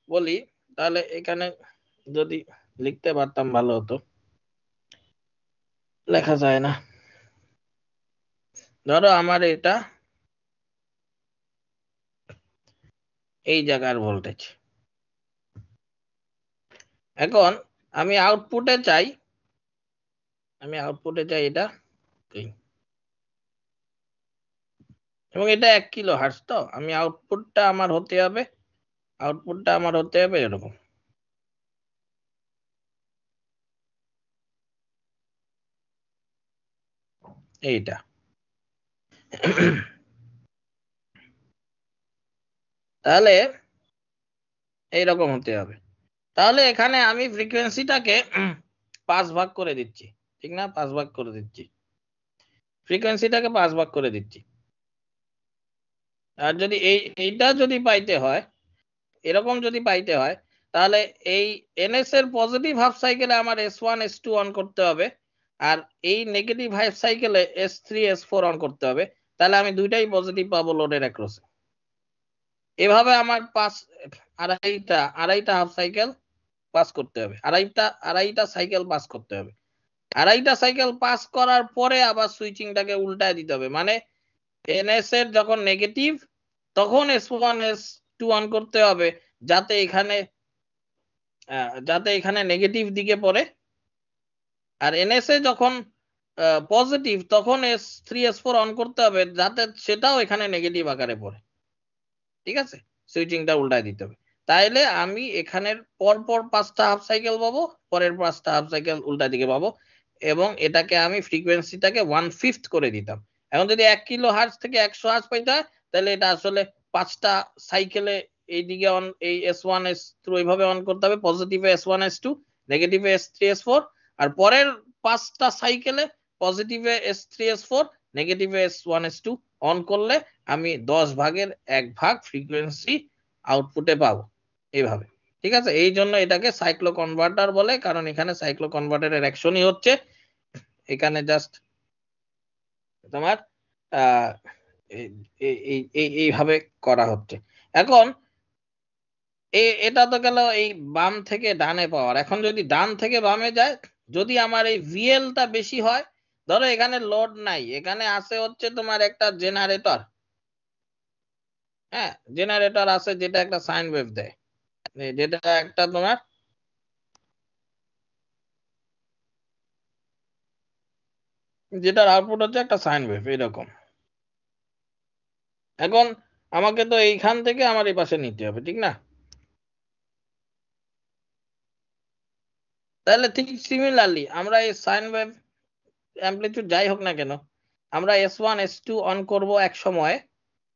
বলি তাহলে এখানে যদি লিখতে পারতাম ভালো হতো, লেখা যায় না। ধরো আমার এটা এই জায়গার ভোল্টেজ, এখন আমি আউটপুটে চাই এটা, এবং এটা 1 কিলো হার্টজ, তো আমি আউটপুটটা আমার হতে হবে এরকম। এইটা তাহলে এইরকম হতে হবে। তাহলে এখানে আমি ফ্রিকোয়েন্সিটাকে 5 ভাগ করে দিচ্ছি, ঠিক না? 5 ভাগ করে দিচ্ছি, ফ্রিকোয়েন্সিটাকে 5 ভাগ করে দিচ্ছি। আর যদি এইটা যদি পাইতে হয়, এরকম যদি পাইতে হয়, তাহলে এই এনএস এর পজিটিভ হাফ সাইকেলে আমার S1 S2 অন করতে হবে, আর এই নেগেটিভ হাফ সাইকেলে S3 S4 অন করতে হবে। তাহলে আমি দুইটাই পজিটিভ পাবো লোডের অ্যাক্রসে। এভাবে আমার আড়াইটা হাফ সাইকেল পাস করতে হবে, আড়াইটা সাইকেল পাস করতে হবে। আড়াইটা সাইকেল পাস করার পরে আবার সুইচিংটাকে উল্টায় দিতে হবে, মানে এনএস এর যখন নেগেটিভ তখন S1 S2 অন করতে হবে, যাতে এখানে নেগেটিভ দিকে পড়ে, আর এনএস এ যখন পজিটিভ তখন S3 S4 অন করতে হবে, যাতে সেটাও এখানে নেগেটিভ আকারে পড়ে। ঠিক আছে, সুইচিংটা উল্টায় দিতে হবে। তাইলে আমি এখানের পরপর 5টা হাফ সাইকেল পাবো, পরের 5টা হাফ সাইকেল উল্টা দিকে পাবো, এবং এটাকে আমি ফ্রিকোয়েন্সিটাকে 1/5 করে দিতাম। এখন যদি 1 কিলো হার্টজ থেকে 100 হার্টজ পাইতে হয়, তাহলে এটা আসলে 5টা সাইকেলে এইদিকে অন, এই S1 S2 এইভাবে অন করতে হবে, পজিটিভে S1 S2, নেগেটিভে S3 S4, আর পরের 5টা সাইকেলে পজিটিভে S3 S4, নেগেটিভে S1 S2 on করলে আমি 10 ভাগের 1 ভাগ ফ্রিকোয়েন্সি আউটপুটে পাবো এইভাবে। ঠিক আছে, এই জন্য এটাকে সাইক্লো কনভার্টার বলে, কারণ এখানে সাইক্লো কনভার্টারের অ্যাকশনই হচ্ছে এখানে জাস্ট তোমার এইভাবে করা হচ্ছে। এখন এটা তো গেল এই বাম থেকে ডানে পাওয়ার। এখন যদি ডান থেকে বামে যায়, যদি আমার এই ভিএলটা বেশি হয়, ধরো এখানে লোড নাই, এখানে আছে হচ্ছে তোমার একটা জেনারেটর, হ্যাঁ জেনারেটর আছে যেটা একটা সাইন ওয়েভ দেয়, যেটা একটা তোমার যেটার আউটপুট হচ্ছে একটা সাইন ওয়েভ এরকম। এখন আমাকে তো এইখান থেকে আমার এই পাশে নিতে হবে, ঠিক না? তাহলে ঠিক সিমিলারলি আমরা এই সাইন ওয়েভ অ্যামপ্লিটিউড যাই হোক না কেন, আমরা S1 S2 অন করব এক সময়,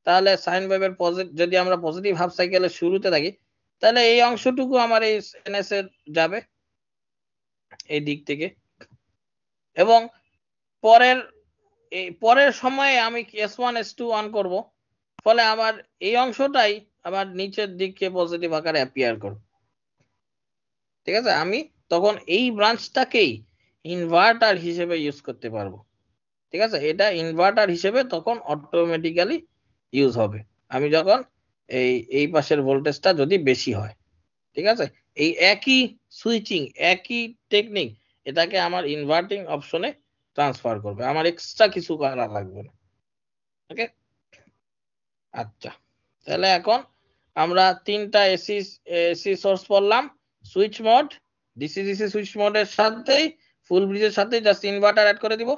তাহলে সাইন ওয়েভের যদি আমরা পজিটিভ হাফ সাইকেলের শুরুতে থাকি, তাহলে এই অংশটুকু আমার এই এনএস এর যাবে এই দিক থেকে, এবং পরের সময়ে আমি S1 S2 অন করব, ফলে আমার এই অংশটাই আবার নিচের দিকে পজিটিভ আকারে অ্যাপিয়ার করবে। ঠিক আছে, আমি তখন এই ব্রাঞ্চটাকেই ইনভার্টার হিসেবে ইউজ করতে পারবো। ঠিক আছে, এটা ইনভার্টার হিসেবে তখন অটোমেটিক্যালি ইউজ হবে আমি যখন এই পাশের ভোল্টেজটা যদি বেশি হয়। ঠিক আছে, এই একই সুইচিং, একই টেকনিক এটাকে আমার ইনভার্টিং অপশনে ট্রান্সফার করবে, আমার এক্সট্রা কিছু করা লাগবে না। ওকে, আচ্ছা, তাহলে এখন আমরা 3টা এসি সোর্স পড়লাম, switch mode, DC DC switch মোডের সাথেই ফুল ব্রিজের সাথে জাস্ট ইনভার্টার অ্যাড করে দিব,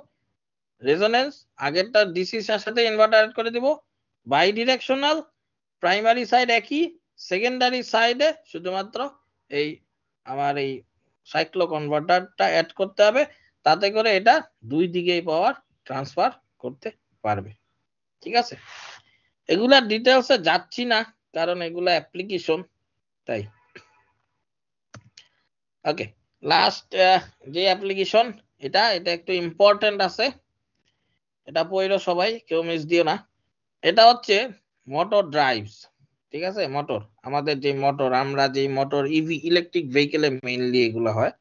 রেজোনেন্স আগেরটা ডিসির সাথে ইনভার্টার অ্যাড করে দিব, বাই ডিরেকশনাল, প্রাইমারি সাইড একই, সেকেন্ডারি সাইডে শুধুমাত্র এই আমার এই সাইক্লো কনভার্টারটা অ্যাড করতে হবে, তাতে করে এটা দুই দিকেই পাওয়ার ট্রান্সফার করতে পারবে। ঠিক আছে, এগুলার ডিটেলসে যাচ্ছি না কারণ এগুলা অ্যাপ্লিকেশন, তাই। ওকে, লাস্ট যে অ্যাপ্লিকেশন এটা একটু ইম্পর্টেন্ট আছে, এটা পড়ো সবাই, কেউ মিস দিও না। এটা হচ্ছে মোটর ড্রাইভস। ঠিক আছে, মোটর, আমাদের যে মোটর, আমরা যে মোটর ইভি ইলেকট্রিক ভেহিকেলে মেইনলি এগুলো হয়।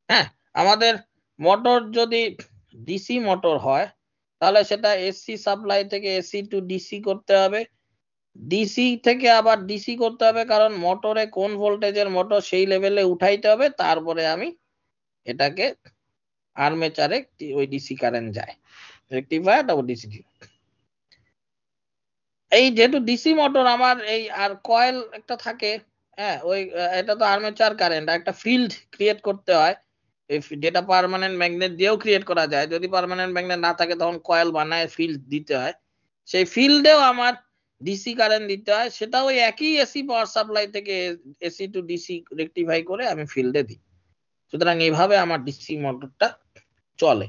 হ্যাঁ, আমাদের মোটর যদি ডিসি মোটর হয়, তাহলে সেটা এসি সাপ্লাই থেকে এসি টু ডিসি করতে হবে, ডিসি থেকে আবার ডিসি করতে হবে, কারণ মোটরে কোন ভোল্টেজের মোটর সেই লেভেলে উঠাইতে হবে, তারপরে আমি এটাকে আর্মেচারে ওই ডিসি কারেন্ট যায়, রেকটিফায়ার তারপর ডিসি। এই যেহেতু ডিসি মোটর আমার এই আর কয়েল একটা থাকে, হ্যাঁ ওই এটা তো আর্মেচার কারেন্ট, একটা ফিল্ড ক্রিয়েট করতে হয়, যেটা পার্মানেন্ট ম্যাগনেট দিয়েও ক্রিয়েট করা যায়, যদি পার্মানেন্ট ম্যাগনেট না থাকে তখন কয়েল বানায় ফিল্ড দিতে হয়, সেই ফিল্ডেও আমার ডিসি কারেন্ট দিতে হয়, সেটা ওই একই এসি পাওয়ার সাপ্লাই থেকে এসি টু ডিসি রেকটিফাই করে আমি ফিল্ডে দিই। সুতরাং এইভাবে আমার ডিসি মোটরটা চলে।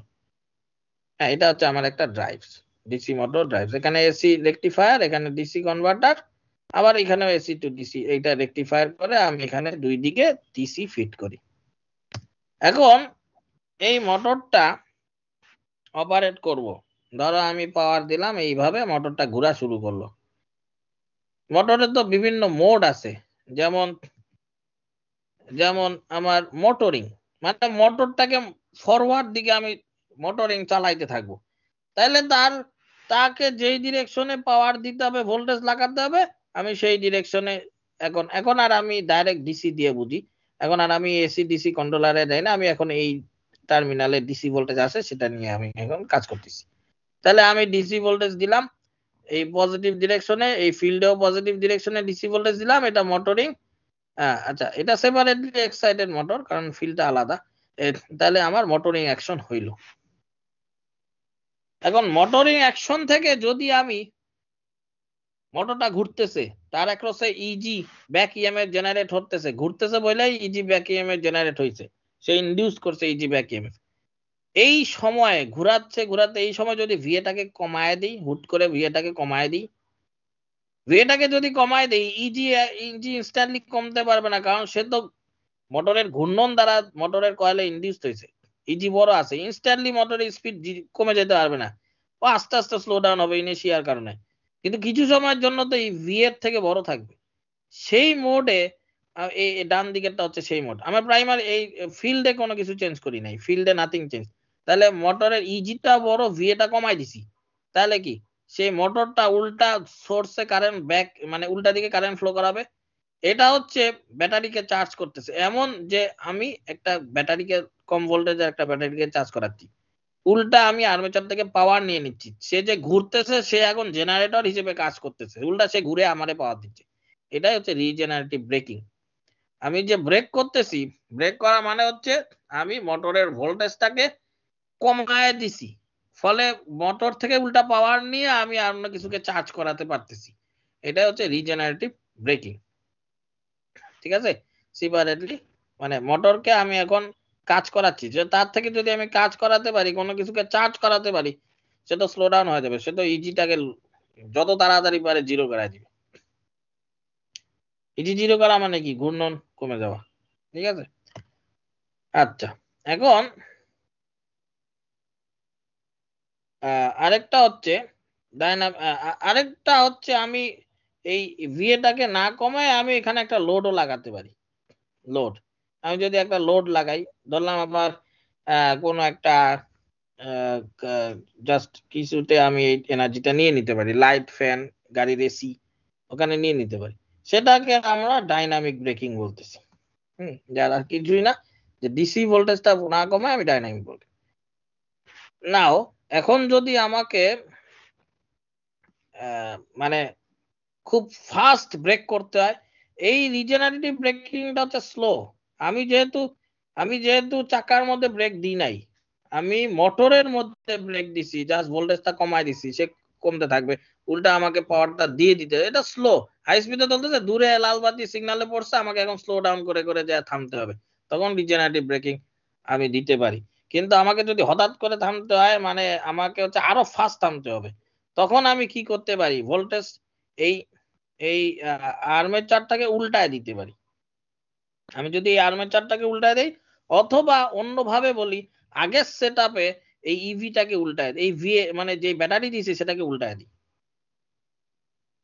হ্যাঁ, এটা হচ্ছে আমার একটা ড্রাইভস, ডিসি মোটর ড্রাইভস। এখানে এসি রেকটিফায়ার, এখানে ডিসি কনভার্টার, আবার এখানেও এসি টু ডিসি, এইটা রেকটিফায়ার করে আমি এখানে দুই দিকে ডিসি ফিট করি। এখন এই মোটরটা অপারেট করব, ধরো আমি পাওয়ার দিলাম, এইভাবে মোটরটা ঘোরা শুরু করলো। মোটরের তো বিভিন্ন মোড আছে, যেমন যেমন আমার মোটরিং, মানে মোটরটাকে ফরওয়ার্ড দিকে আমি মোটরিং চালাইতে থাকবো, তাহলে তাকে যেই ডিরেকশনে পাওয়ার দিতে হবে, ভোল্টেজ লাগাতে হবে, আমি সেই ডিরেকশনে এখন আর আমি ডাইরেক্ট ডিসি দিয়ে বুঝি, এখন আর আমি এসি ডিসি কন্ট্রোলারে যাই না, আমি এখন এই টার্মিনালে ডিসি ভোল্টেজ আছে সেটা নিয়ে আমি এখন কাজ করতেছি। তাহলে আমি ডিসি ভোল্টেজ দিলাম এই পজিটিভ ডিরেকশনে, এই ফিল্ডেও পজিটিভ ডিরেকশনে ডিসি ভোল্টেজ দিলাম, এটা মোটরিং। আচ্ছা, এটা সেপারেটলি এক্সাইটেড মোটর, কারণ ফিল্ডটা আলাদা। তাহলে আমার মোটরিং অ্যাকশন হইল। এখন মোটরিং অ্যাকশন থেকে যদি আমি মোটরটা ঘুরতেছে, তার অ্যাক্রসে ইজি ব্যাক ইএমএফ জেনারেট হতেছে, ঘুরতেছে বলেই ইজি ব্যাক ইএমএফ জেনারেট হয়েছে, সে ইনডিউস করছে ইজি ব্যাক ইএমএফ। এই সময়ে ঘুরাতে এই সময় যদি ভিএটাকে কমায় দিই, হুট করে ভিএটাকে কমায় দিই, ভিএটাকে যদি কমায় দিই, ইজি ইনস্ট্যান্টলি কমতে পারবে না, কারণ সে তো মোটরের ঘূর্ণন দ্বারা মোটরের কয়েলে ইনডিউস হয়েছে, ইজি বড় আছে, ইনস্ট্যান্টলি মোটরের স্পিড কমে যেতে পারবে না, ও আস্তে আস্তে স্লো ডাউন হবে ইনিশিয়ার কারণে, কিন্তু কিছু সময়ের জন্য তো এই ভি এর থেকে বড় থাকবে। সেই মোডে এই ডান দিকেরটা হচ্ছে সেই মোড। আমার প্রাইমারি এই ফিল্ডে কোনো কিছু চেঞ্জ করি নাই, ফিল্ডে নাথিং চেঞ্জ, তাহলে মোটরের ইজিটা বড়, ভিএটা কমাই দিছি, তাহলে কি সেই মোটরটা উল্টা সোর্সে কারেন্ট ব্যাক, মানে উল্টা দিকে কারেন্ট ফ্লো করাবে। এটা হচ্ছে ব্যাটারিকে চার্জ করতেছে, এমন যে আমি একটা ব্যাটারিকে কম ভোল্টেজের একটা ব্যাটারিকে চার্জ করাচ্ছি, উল্টা আমি আর্মেচার থেকে পাওয়ার নিয়ে নিচ্ছি, সে যে ঘুরতেছে সে এখন জেনারেটর হিসেবে কাজ করতেছে, উল্টা সে ঘুরে আমারে পাওয়ার দিচ্ছে। এটাই হচ্ছে রিজেনারেটিভ ব্রেকিং। আমি যে ব্রেক করতেছি, ব্রেক করা মানে হচ্ছে আমি মোটরের ভোল্টেজটাকে কমায় দিছি, ফলে মোটর থেকে উল্টা পাওয়ার নিয়ে আমি অন্য কিছুকে চার্জ করাতে পারতেছি, এটাই হচ্ছে রিজেনারেটিভ ব্রেকিং। ঠিক আছে, সেপারেটলি মানে মোটরকে আমি এখন কাজ করাচ্ছি, যে তার থেকে যদি আমি কাজ করাতে পারি, কোনো কিছুকে চার্জ করাতে পারি, সে তো স্লো ডাউন হয়ে যাবে, সে তো ইজিটাকে যত তাড়াতাড়ি পারে জিরো করা দিবে। ইজি জিরো করা মানে কি, ঘূর্ণন কমে যাওয়া। ঠিক আছে, আচ্ছা, এখন আরেকটা হচ্ছে আরেকটা হচ্ছে আমি এই ভিএটাকে না কমায় আমি এখানে একটা লোডও লাগাতে পারি। লোড, আমি যদি একটা লোড লাগাই, ধরলাম আমার কোনো একটা জাস্ট কিছুতে আমি এই এনার্জিটা নিয়ে নিতে পারি, লাইট, ফ্যান, গাড়ির এসি, ওখানে নিয়ে নিতে পারি, সেটাকে আমরা ডাইনামিক ব্রেকিং বলতেছি। যার আর কিছুই না, যে ডিসি ভোল্টেজটা না কমায় আমি ডাইনামিক ভোল্টেজ। নাও এখন যদি আমাকে মানে খুব ফাস্ট ব্রেক করতে হয়, এই রিজেনারেটিভ ব্রেকিংটা হচ্ছে স্লো। আমি যেহেতু চাকার মধ্যে ব্রেক দিই নাই, আমি মোটরের মধ্যে ব্রেক দিছি, জাস্ট ভোল্টেজটা কমাই দিছি, সে কমতে থাকবে, উল্টা আমাকে পাওয়ারটা দিয়ে দিতে, এটা স্লো। হাই স্পিডে চলতেছে, দূরে লাল বাতি সিগন্যালে পড়ছে, আমাকে এখন স্লো ডাউন করে করে যা থামতে হবে, তখন রিজেনারেটিভ ব্রেকিং আমি দিতে পারি। কিন্তু আমাকে যদি হঠাৎ করে থামতে হয়, মানে আমাকে হচ্ছে আরো ফাস্ট থামতে হবে, তখন আমি কি করতে পারি, ভোল্টেজ এই এই আর্মেচারটাকে উল্টায় দিতে পারি। আমি যদি এই আর্মেচারটাকে উল্টায় দেই, অথবা অন্যভাবে বলি, আগের সেটআপে এই ইভিটাকে উল্টায় এই ভিএ মানে যে ব্যাটারি দিয়েছি সেটাকে উল্টায় দিই,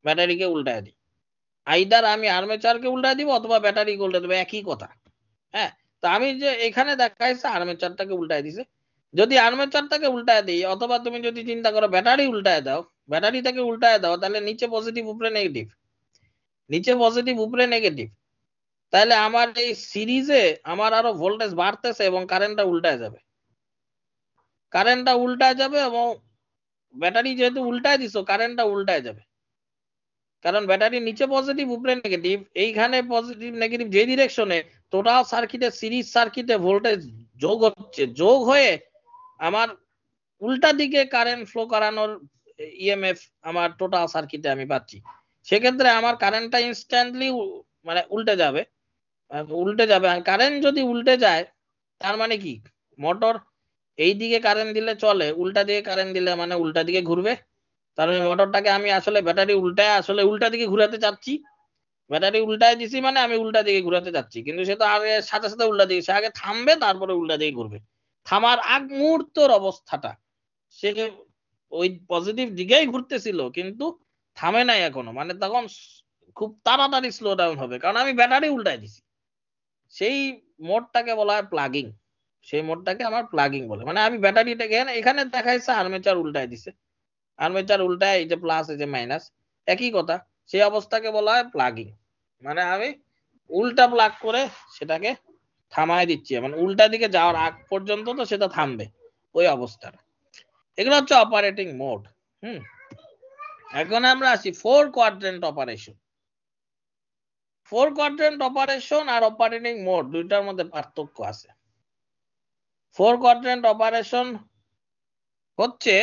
ব্যাটারিকে উল্টায় দিই। আইদার আমি আর্মেচারকে উল্টায় দিব অথবা ব্যাটারিকে উল্টায় দেবো, একই কথা। হ্যাঁ, তো আমি যে এখানে দেখাইছে আর্মেচারটাকে উল্টায় দিছে, যদি আর্মেচারটাকে উল্টায় দিই, অথবা তুমি যদি চিন্তা করো ব্যাটারি উল্টায় দাও, ব্যাটারিটাকে উল্টায় দাও, তাহলে নিচে পজিটিভ উপরে নেগেটিভ, নিচে পজিটিভ উপরে নেগেটিভ, তাহলে আমার এই সিরিজে আমার আরো ভোল্টেজ বাড়তেছে এবং কারেন্টটা উল্টায় যাবে, কারেন্টটা উল্টায় যাবে, এবং ব্যাটারি যেহেতু উল্টায় দিছো, কারেন্টটা উল্টায় যাবে, কারণ ব্যাটারি নিচে পজিটিভ উপরে নেগেটিভ, এইখানে পজিটিভ নেগেটিভ যে ডিরেকশনে, টোটাল সার্কিটে সিরিজ সার্কিটে ভোল্টেজ যোগ হচ্ছে, যোগ হয়ে আমার উল্টা দিকে কারেন্ট ফ্লো করানোর ইএমএফ আমার টোটাল সার্কিটে আমি পাচ্ছি। সেক্ষেত্রে আমার কারেন্টটা ইনস্ট্যান্টলি মানে উল্টে যাবে, কারেন্ট যদি উল্টে যায়, তার মানে কি, মোটর এই দিকে কারেন্ট দিলে চলে, উল্টা দিকে কারেন্ট দিলে মানে উল্টা দিকে ঘুরবে। তাহলে মোটরটাকে আমি আসলে ব্যাটারি উল্টায় আসলে উল্টা দিকে ঘুরাতে চাচ্ছি। ব্যাটারি উল্টায় দিছি মানে আমি উল্টা দিকে ঘুরাতে চাচ্ছি, কিন্তু সে তো আগে সাথে সাথে উল্টা দিকে, সে আগে থামবে তারপরে উল্টা দিকে ঘুরবে। থামার আগ মুহূর্তের অবস্থাটা সে ওই পজিটিভ দিকেই ঘুরতেছিল কিন্তু থামে নাই এখনো, মানে তখন খুব তাড়াতাড়ি স্লো ডাউন হবে কারণ আমি ব্যাটারি উল্টায় দিছি। সেই মোডটাকে বলা হয় প্লাগিং। সেই মোডটাকে আমার প্লাগিং বলে, মানে আমি ব্যাটারিটাকে এখানে দেখাইছে আর্মেচার উল্টায় দিছে, আর্মেচার উল্টায় এই যে প্লাস এই যে মাইনাস একই কথা, সেই অবস্থাকে বলা হয় প্লাগিং। মানে আমি উল্টা প্লাগ করে সেটাকে থামায় দিচ্ছি, মানে উল্টা দিকে যাওয়ার আগ পর্যন্ত তো সেটা থামবে ওই অবস্থাটা। এগুলো হচ্ছে অপারেটিং মোড। এখন আমরা আসি 4 কোয়াড্রেন্ট অপারেশন। 4 কোয়াড্রেন্ট অপারেশন আর অপারেটিং মোড দুইটার মধ্যে পার্থক্য আছে। 4 কোয়াড্রেন্ট অপারেশন হচ্ছে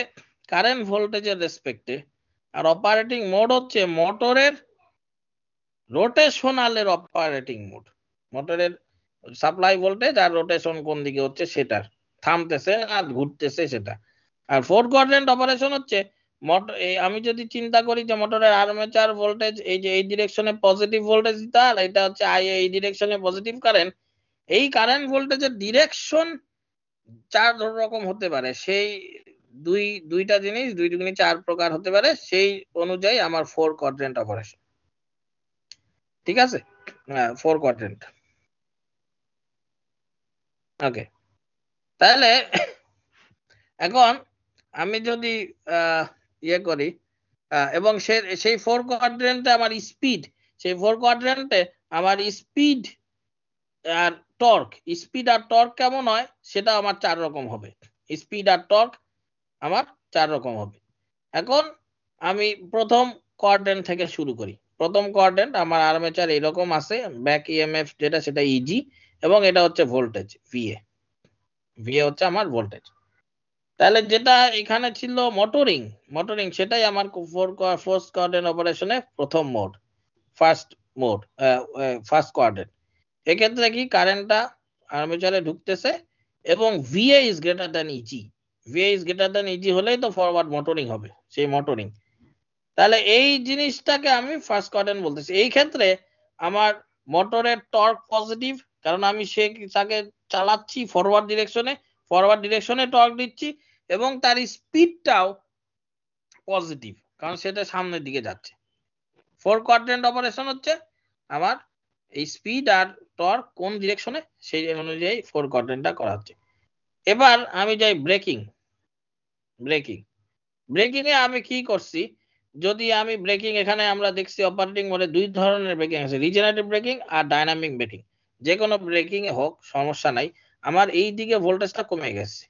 কারেন্ট ভোল্টেজের রেসপেক্টে, আর অপারেটিং মোড হচ্ছে মোটরের রোটেশনালের অপারেটিং মোড। মোটরের সাপ্লাই ভোল্টেজ আর রোটেশন কোন দিকে হচ্ছে সেটার, থামতেছে আর ঘুরতেছে সেটা। আর 4 কোয়াড্রেন্ট অপারেশন হচ্ছে আমি যদি চিন্তা করি যে মোটরের আর্মেচার ভোল্টেজ এই যে এই ডিরেকশনে পজিটিভ ভোল্টেজ দিতে, আর এটা হচ্ছে এই ডিরেকশনে পজিটিভ কারেন্ট, এই কারেন্ট ভোল্টেজের ডিরেকশন 4 রকম হতে পারে, সেই দুইটা জিনিস 2 দুগুণে 4 প্রকার হতে পারে, সেই অনুযায়ী আমার 4 কোয়াড্রেন্ট অপারেশন। ঠিক আছে, 4 কোয়াড্রেন্ট। ওকে, তাহলে এখন আমি যদি ইয়ে করি এবং সেই 4 কোয়াড্রেন্টে আমার স্পিড, সেই 4 কোয়াড্রেন্টে আমার স্পিড আর টর্ক, স্পিড আর টর্ক কেমন হয় সেটা আমার 4 রকম হবে। স্পিড আর টর্ক আমার 4 রকম হবে। এখন আমি প্রথম কোয়াড্রেন্ট থেকে শুরু করি। প্রথম কোয়াড্রেন্ট আমার আর্মেচার এরকম আছে, ব্যাক ইএমএফ যেটা সেটা ইজি, এবং এটা হচ্ছে ভোল্টেজ ভিএ। ভিএ হচ্ছে আমার ভোল্টেজ। তাহলে যেটা এখানে ছিল মোটরিং, সেটাই আমার ফার্স্ট কোয়াড্রেন্ট অপারেশনে প্রথম মোড, ফার্স্ট কোয়াড্রেন্ট। এক্ষেত্রে কি কারেন্টটা আর্মেচারে ঢুকতেছে এবং VA is greater than EG. VA is greater than EG হলেই তো ফরওয়ার্ড মোটরিং হবে, সেই মোটরিং। তাহলে এই জিনিসটাকে আমি ফার্স্ট কোয়াড্রেন্ট বলতেছি। এই ক্ষেত্রে আমার মোটরের টর্ক পজিটিভ, কারণ আমি তাকে চালাচ্ছি ফরওয়ার্ড ডিরেকশনে টর্ক দিচ্ছি, এবং তার স্পিডটাও পজিটিভ কারণ সেটা সামনের দিকে যাচ্ছে। 4 কোয়াড্রেন্ট অপারেশন হচ্ছে আমার এই স্পিড আর টর্ক কোন ডিরেকশনে সেই অনুযায়ী 4 কোয়াড্রেন্টটা করা হচ্ছে। এবার আমি যাই ব্রেকিং এ আমি কি করছি, যদি আমি ব্রেকিং, এখানে আমরা দেখছি অপারেটিং মোডে 2 ধরনের ব্রেকিং আছে, রিজেনারেটিভ ব্রেকিং আর ডাইনামিক ব্রেকিং। যে কোনো ব্রেকিং এ হোক সমস্যা নাই, আমার এই দিকে ভোল্টেজটা কমে গেছে।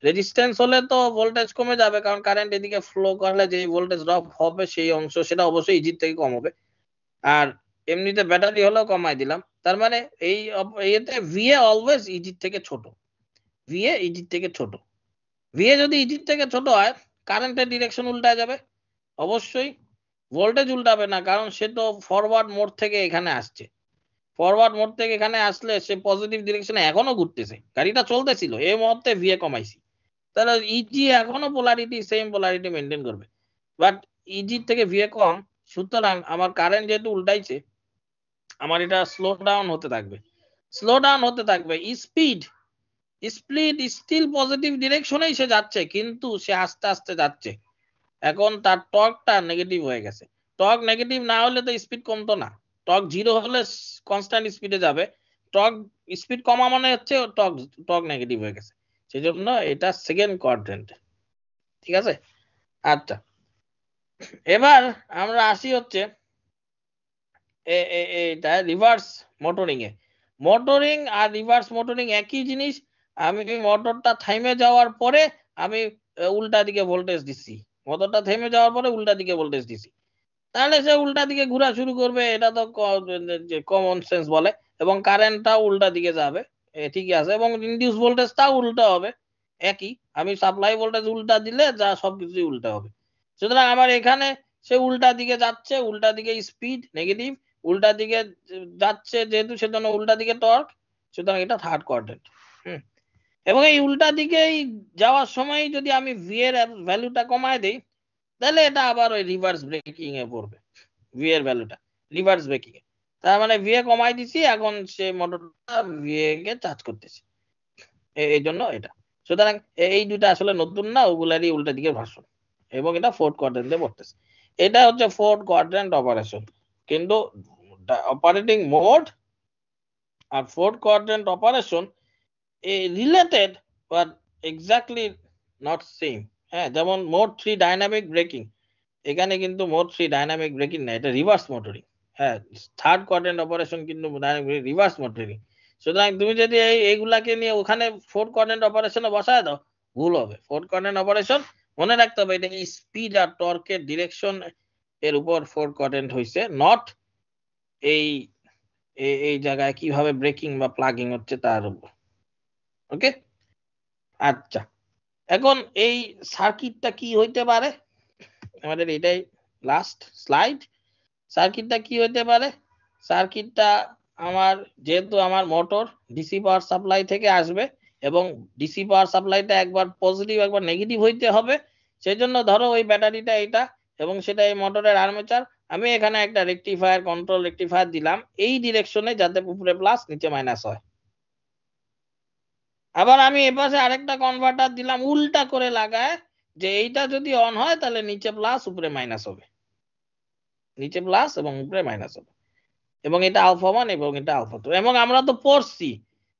রেজিস্ট্যান্স হলে তো ভোল্টেজ কমে যাবে কারণ কারেন্ট এদিকে ফ্লো করলে যে ভোল্টেজ ড্রপ হবে সেই অংশ সেটা অবশ্যই ইজির থেকে কম হবে, আর এমনিতে ব্যাটারি হলেও কমাই দিলাম। তার মানে এতে ভিএ অলওয়েজ ইজির থেকে ছোট। ভিএ যদি ইজির থেকে ছোট হয় কারেন্টের ডিরেকশন উল্টায় যাবে, অবশ্যই ভোল্টেজ উল্টাবে না কারণ সে তো ফরওয়ার্ড মোড থেকে এখানে আসছে। ফরওয়ার্ড মোড থেকে এখানে আসলে সে পজিটিভ ডিরেকশনে এখনো ঘুরতেছে, গাড়িটা চলতেছিল, এই মুহূর্তে ভিএ কমাইছি, তাহলে ইজি এখনো সেম পোলারিটি মেনটেন করবে, বাট ইজির থেকে ভিএ কম, সুতরাং আমার কারেন্ট যেহেতু উল্টাইছে আমার এটা স্লো ডাউন হতে থাকবে। স্পিড স্টিল পজিটিভ ডিরেকশনেই সে যাচ্ছে, কিন্তু সে আস্তে আস্তে যাচ্ছে। এখন তার টর্কটা নেগেটিভ হয়ে গেছে। টর্ক নেগেটিভ না হলে তো স্পিড কমতো না, টর্ক 0 হলে কনস্ট্যান্ট স্পিডে যাবে, টর্ক স্পিড কমা মানে হচ্ছে টর্ক নেগেটিভ হয়ে গেছে, সেজন্য এটা সেকেন্ড কোয়াড্রেন্ট। ঠিক আছে, আচ্ছা এবার আমরা আসি হচ্ছে এটা রিভার্স মোটরিং এ। মোটরিং আর রিভার্স মোটরিং একই জিনিস। আমি মোটরটা থেমে যাওয়ার পরে আমি উল্টা দিকে ভোল্টেজ দিচ্ছি, মোটরটা থেমে যাওয়ার পরে উল্টা দিকে ভোল্টেজ দিচ্ছি, তাহলে সে উল্টা দিকে ঘোরা শুরু করবে, এটা তো কমন সেন্স বলে, এবং কারেন্টটাও উল্টা দিকে যাবে, ঠিকই আছে, এবং ইনডিউস ভোল্টেজটাও উল্টা হবে একই। আমি সাপ্লাই ভোল্টেজ উল্টা দিলে যা সবকিছুই উল্টা হবে, সুতরাং আমার এখানে সে উল্টা দিকে যাচ্ছে, উল্টা দিকে স্পিড নেগেটিভ, উল্টা দিকে যাচ্ছে যেহেতু সেজন্য উল্টা দিকে টর্ক, সুতরাং এটা থার্ড কোয়াড্রেন্ট। এবং এই উল্টা দিকেই যাওয়ার সময় যদি আমি ভি এর ভ্যালুটা কমায় দিই, তাহলে এটা আবার ওই রিভার্স ব্রেকিং এ পড়বে। ভি এর ভ্যালুটা রিভার্স ব্রেকিং এ, তার মানে ভি এ কমাই দিছি, এখন সে মোটরটা ভি এ কে চার্জ করতেছে, এই জন্য এটা। সুতরাং এই দুইটা আসলে নতুন না, ওগুলারই উল্টা দিকের ভার্সন, এবং এটা ফোর্থ কোয়াড্রেন্টে পড়তেছে। এটা হচ্ছে ফোর্থ কোয়াড্রেন্ট অপারেশন, কিন্তু অপারেটিং মোড আর fourth quadrant operation related but exactly not same. হ্যাঁ, যেমন মোড 3 ডাইনামিক ব্রেকিং, এখানে কিন্তু মোড 3 ডাইনামিক ব্রেকিং না, এটা রিভার্স মোটরিং। হ্যাঁ, থার্ড কোয়াড্রেন্ট অপারেশন কিন্তু রিভার্স মোটরিং। সুতরাং তুমি যদি এইগুলাকে নিয়ে ওখানে ফোর্থ কোয়াড্রেন্ট অপারেশনে বসায় দাও, ভুল হবে। ফোর্থ কোয়াড্রেন্ট অপারেশন মনে রাখতে হবে, এটা স্পিড আর টর্কের ডিরেকশন এর উপর ফোর্থ কোয়াড্রেন্ট হইছে, নট এই এই জায়গায় কিভাবে ব্রেকিং বা প্লাগিং হচ্ছে তার উপর। ওকে, আচ্ছা, এখন এই সার্কিটটা কি হইতে পারে, আমাদের এটাই লাস্ট স্লাইড। সার্কিটটা কি হইতে পারে? সার্কিটটা আমার, যেহেতু আমার মোটর ডিসি পাওয়ার সাপ্লাই থেকে আসবে, এবং ডিসি পাওয়ার সাপ্লাইটা একবার পজিটিভ একবার নেগেটিভ হইতে হবে, সেই জন্য ধরো ওই ব্যাটারিটা এটা, এবং সেটা এই মোটরের আর্মেচার, আমি এখানে একটা রেকটিফায়ার, কন্ট্রোল রেকটিফায়ার দিলাম এই ডিরেকশনে, যাতে উপরে প্লাস নিচে মাইনাস হয়। আবার আমি এপাশে আরেকটা কনভার্টার দিলাম উল্টা করে লাগায়, যে এইটা যদি অন হয় তাহলে নিচে প্লাস উপরে মাইনাস হবে, নিচে প্লাস এবং উপরে মাইনাস হবে, এবং এটা আলফা 1 এবং এটা আলফা 2। এবং আমরা তো পড়ছি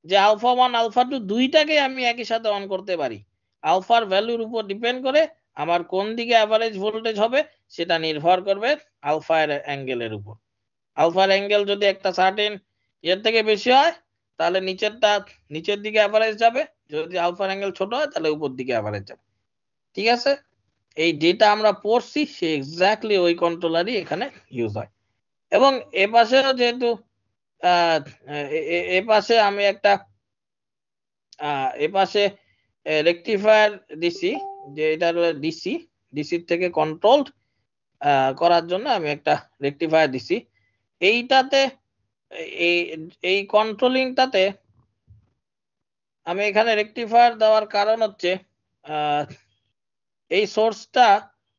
যে আলফা 1 আলফা 2 দুইটাকে আমি একই সাথে অন করতে পারি। আলফার ভ্যালুর উপর ডিপেন্ড করে আমার কোন দিকে অ্যাভারেজ ভোল্টেজ হবে, সেটা নির্ভর করবে আলফার অ্যাঙ্গেলের উপর। আলফার অ্যাঙ্গেল যদি একটা সার্টেন এর থেকে বেশি হয়, তাহলে নিচেরটা নিচের দিকে অ্যাভারেজ যাবে, যদি আলফার অ্যাঙ্গেল ছোট হয় তাহলে উপর দিকে অ্যাভারেজ যাবে। ঠিক আছে, এই যেটা আমরা পড়ছি সে এক্স্যাক্টলি ওই কন্ট্রোলারই এখানে ইউজ হয়। এবং এ পাশেও যেহেতু এ পাশে আমি একটা এ পাশে রেকটিফায়ার দিছি, যে এটা হলো ডিসি, ডিসির থেকে কন্ট্রোল করার জন্য আমি একটা রেকটিফায়ার দিছি। এইটাতে এই কন্ট্রোলিংটাতে আমি এখানে রেকটিফায়ার দেওয়ার কারণ হচ্ছে, এই সোর্সটা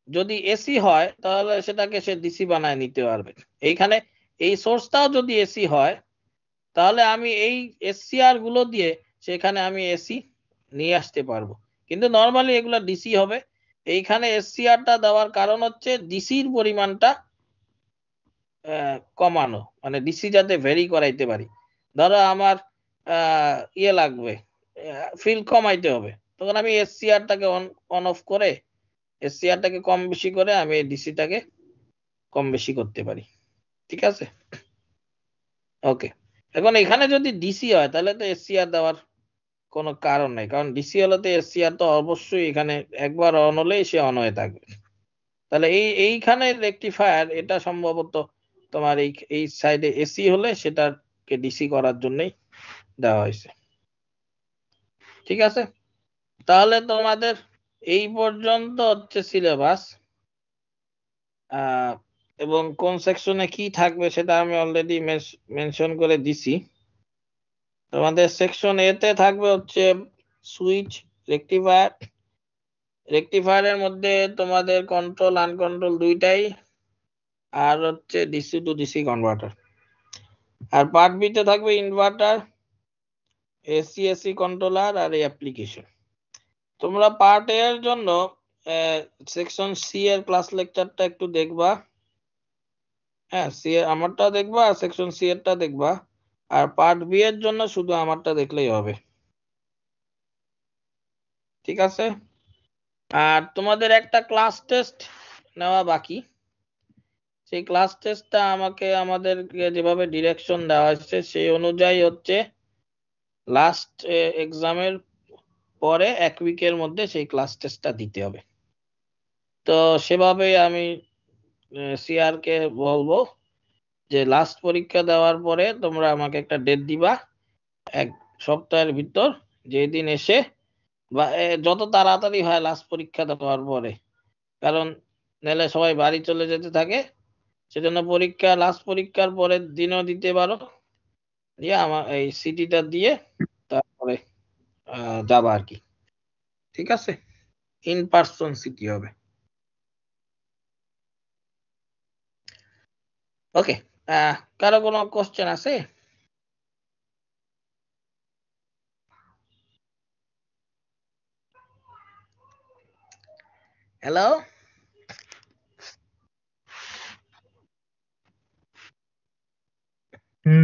যদি এসি হয় তাহলে সেটাকে সে ডিসি বানায় নিতে পারবে। এইখানে এই সোর্সটাও যদি এসি হয়, তাহলে আমি এই এসসিআর গুলো দিয়ে সেখানে আমি এসি নিয়ে আসতে পারবো, কিন্তু নর্মালি এগুলো ডিসি হবে। এইখানে এসসিআরটা দেওয়ার কারণ হচ্ছে ডিসির পরিমাণটা কমানো, মানে ডিসি যাতে ভেরি করাইতে পারি। ধরো আমার ইয়ে লাগবে, ফিল্ড কমাইতে হবে, তখন আমি এসসিআরটাকে অন অফ করে, এসসিআরটাকে কম বেশি করে আমি ডিসিটাকে কম বেশি করতে পারি। ঠিক আছে, ওকে। এখন এখানে যদি ডিসি হয় তাহলে তো এসসিআর দেওয়ার কোনো কারণ নাই, কারণ ডিসি হলে তো এসসিআর তো অবশ্যই এখানে একবার অন হলেই সে অন হয়ে থাকবে। তাহলে এইখানে রেকটিফায়ার এটা সম্ভবত তোমার এই সাইডে এসি হলে সেটাকে ডিসি করার জন্যই দেওয়া হয়েছে। ঠিক আছে, তাহলে তোমাদের এই পর্যন্ত হচ্ছে সিলেবাস, এবং কোন সেকশনে কি থাকবে সেটা আমি অলরেডি মেনশন করে দিছি। তোমাদের সেকশন এ তে থাকবে হচ্ছে সুইচ, রেকটিফায়ার, রেকটিফায়ারের মধ্যে তোমাদের কন্ট্রোল আনকন্ট্রোল দুইটাই, আর হচ্ছে ডিসি টু ডিসি কনভার্টার। আর পার্ট বি তে থাকবে ইনভার্টার, এসি কন্ট্রোলার আর অ্যাপ্লিকেশন। তোমরা পার্ট এ এর জন্য সেকশন সি এর ক্লাস লেকচারটা একটু দেখবা। হ্যাঁ, সি এর আমারটা দেখবা, আর সেকশন সি এরটা দেখবা, আর পার্ট বি এর জন্য শুধু আমারটা দেখলেই হবে। ঠিক আছে, আর তোমাদের একটা ক্লাস টেস্ট নেওয়া বাকি, সেই ক্লাস টেস্টটা আমাকে আমাদেরকে যেভাবে ডিরেকশন দেওয়া হচ্ছে সেই অনুযায়ী হচ্ছে লাস্ট এক্সামের পরে 1 উইকের মধ্যে সেই ক্লাস টেস্টটা দিতে হবে। তো সেভাবে আমি সিআর কে বলবো যে লাস্ট পরীক্ষা দেওয়ার পরে তোমরা আমাকে একটা ডেট দিবা 1 সপ্তাহের ভিতর, যেদিন এসে বা যত তাড়াতাড়ি হয় লাস্ট পরীক্ষা দেওয়ার পরে, কারণ নাহলে সবাই বাড়ি চলে যেতে থাকে, সেজন্য পরীক্ষা লাস্ট পরীক্ষার পরের দিনও দিতে পারো, দিয়ে আমার এই সিটিটা দিয়ে তারপরে যাবা আর কি, ঠিক আছে? ইন পার্সন সিটি হবে। ওকে, কারো কোনো কোশ্চেন আছে? হ্যালো,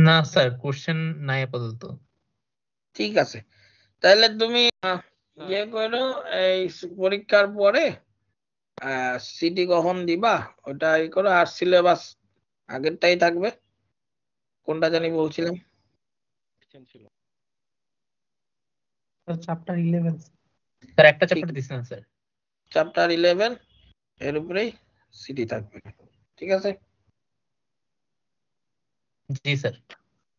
না স্যার, কোশ্চেন নাই আপাতত। ঠিক আছে, তাহলে তুমি ইয়ে করো, এই পরীক্ষার পরে সিটি কখন দিবা ওটা ই করো। আর সিলেবাস আগেরটাই থাকবে, কোনটা জানি বলছিলাম, চ্যাপ্টার 11 স্যার একটা ঠিক, চ্যাপ্টার দিছেন স্যার। চ্যাপ্টার 11 এর উপরেই সিটি থাকবে, ঠিক আছে? জি স্যার।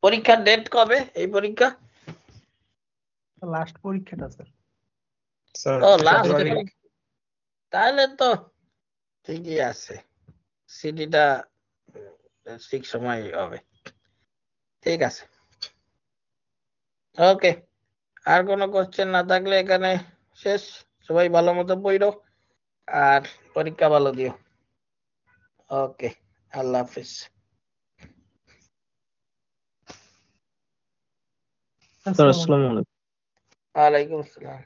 পরীক্ষার ডেট কবে এই পরীক্ষা? লাস্ট পরীক্ষাটা স্যার। ও লাস্ট পরীক্ষা, তাহলে তো ঠিকই আছে, সিটিটা ঠিক সময় হবে, ঠিক আছে। ওকে, আর কোনো কোশ্চেন না থাকলে এখানে শেষ। সবাই ভালো মতো পড়ো আর পরীক্ষা ভালো দিও। ওকে, আল্লাহ হাফিজ। স্যার আসসালামু আলাইকুম। ওয়ালাইকুম আসসালাম।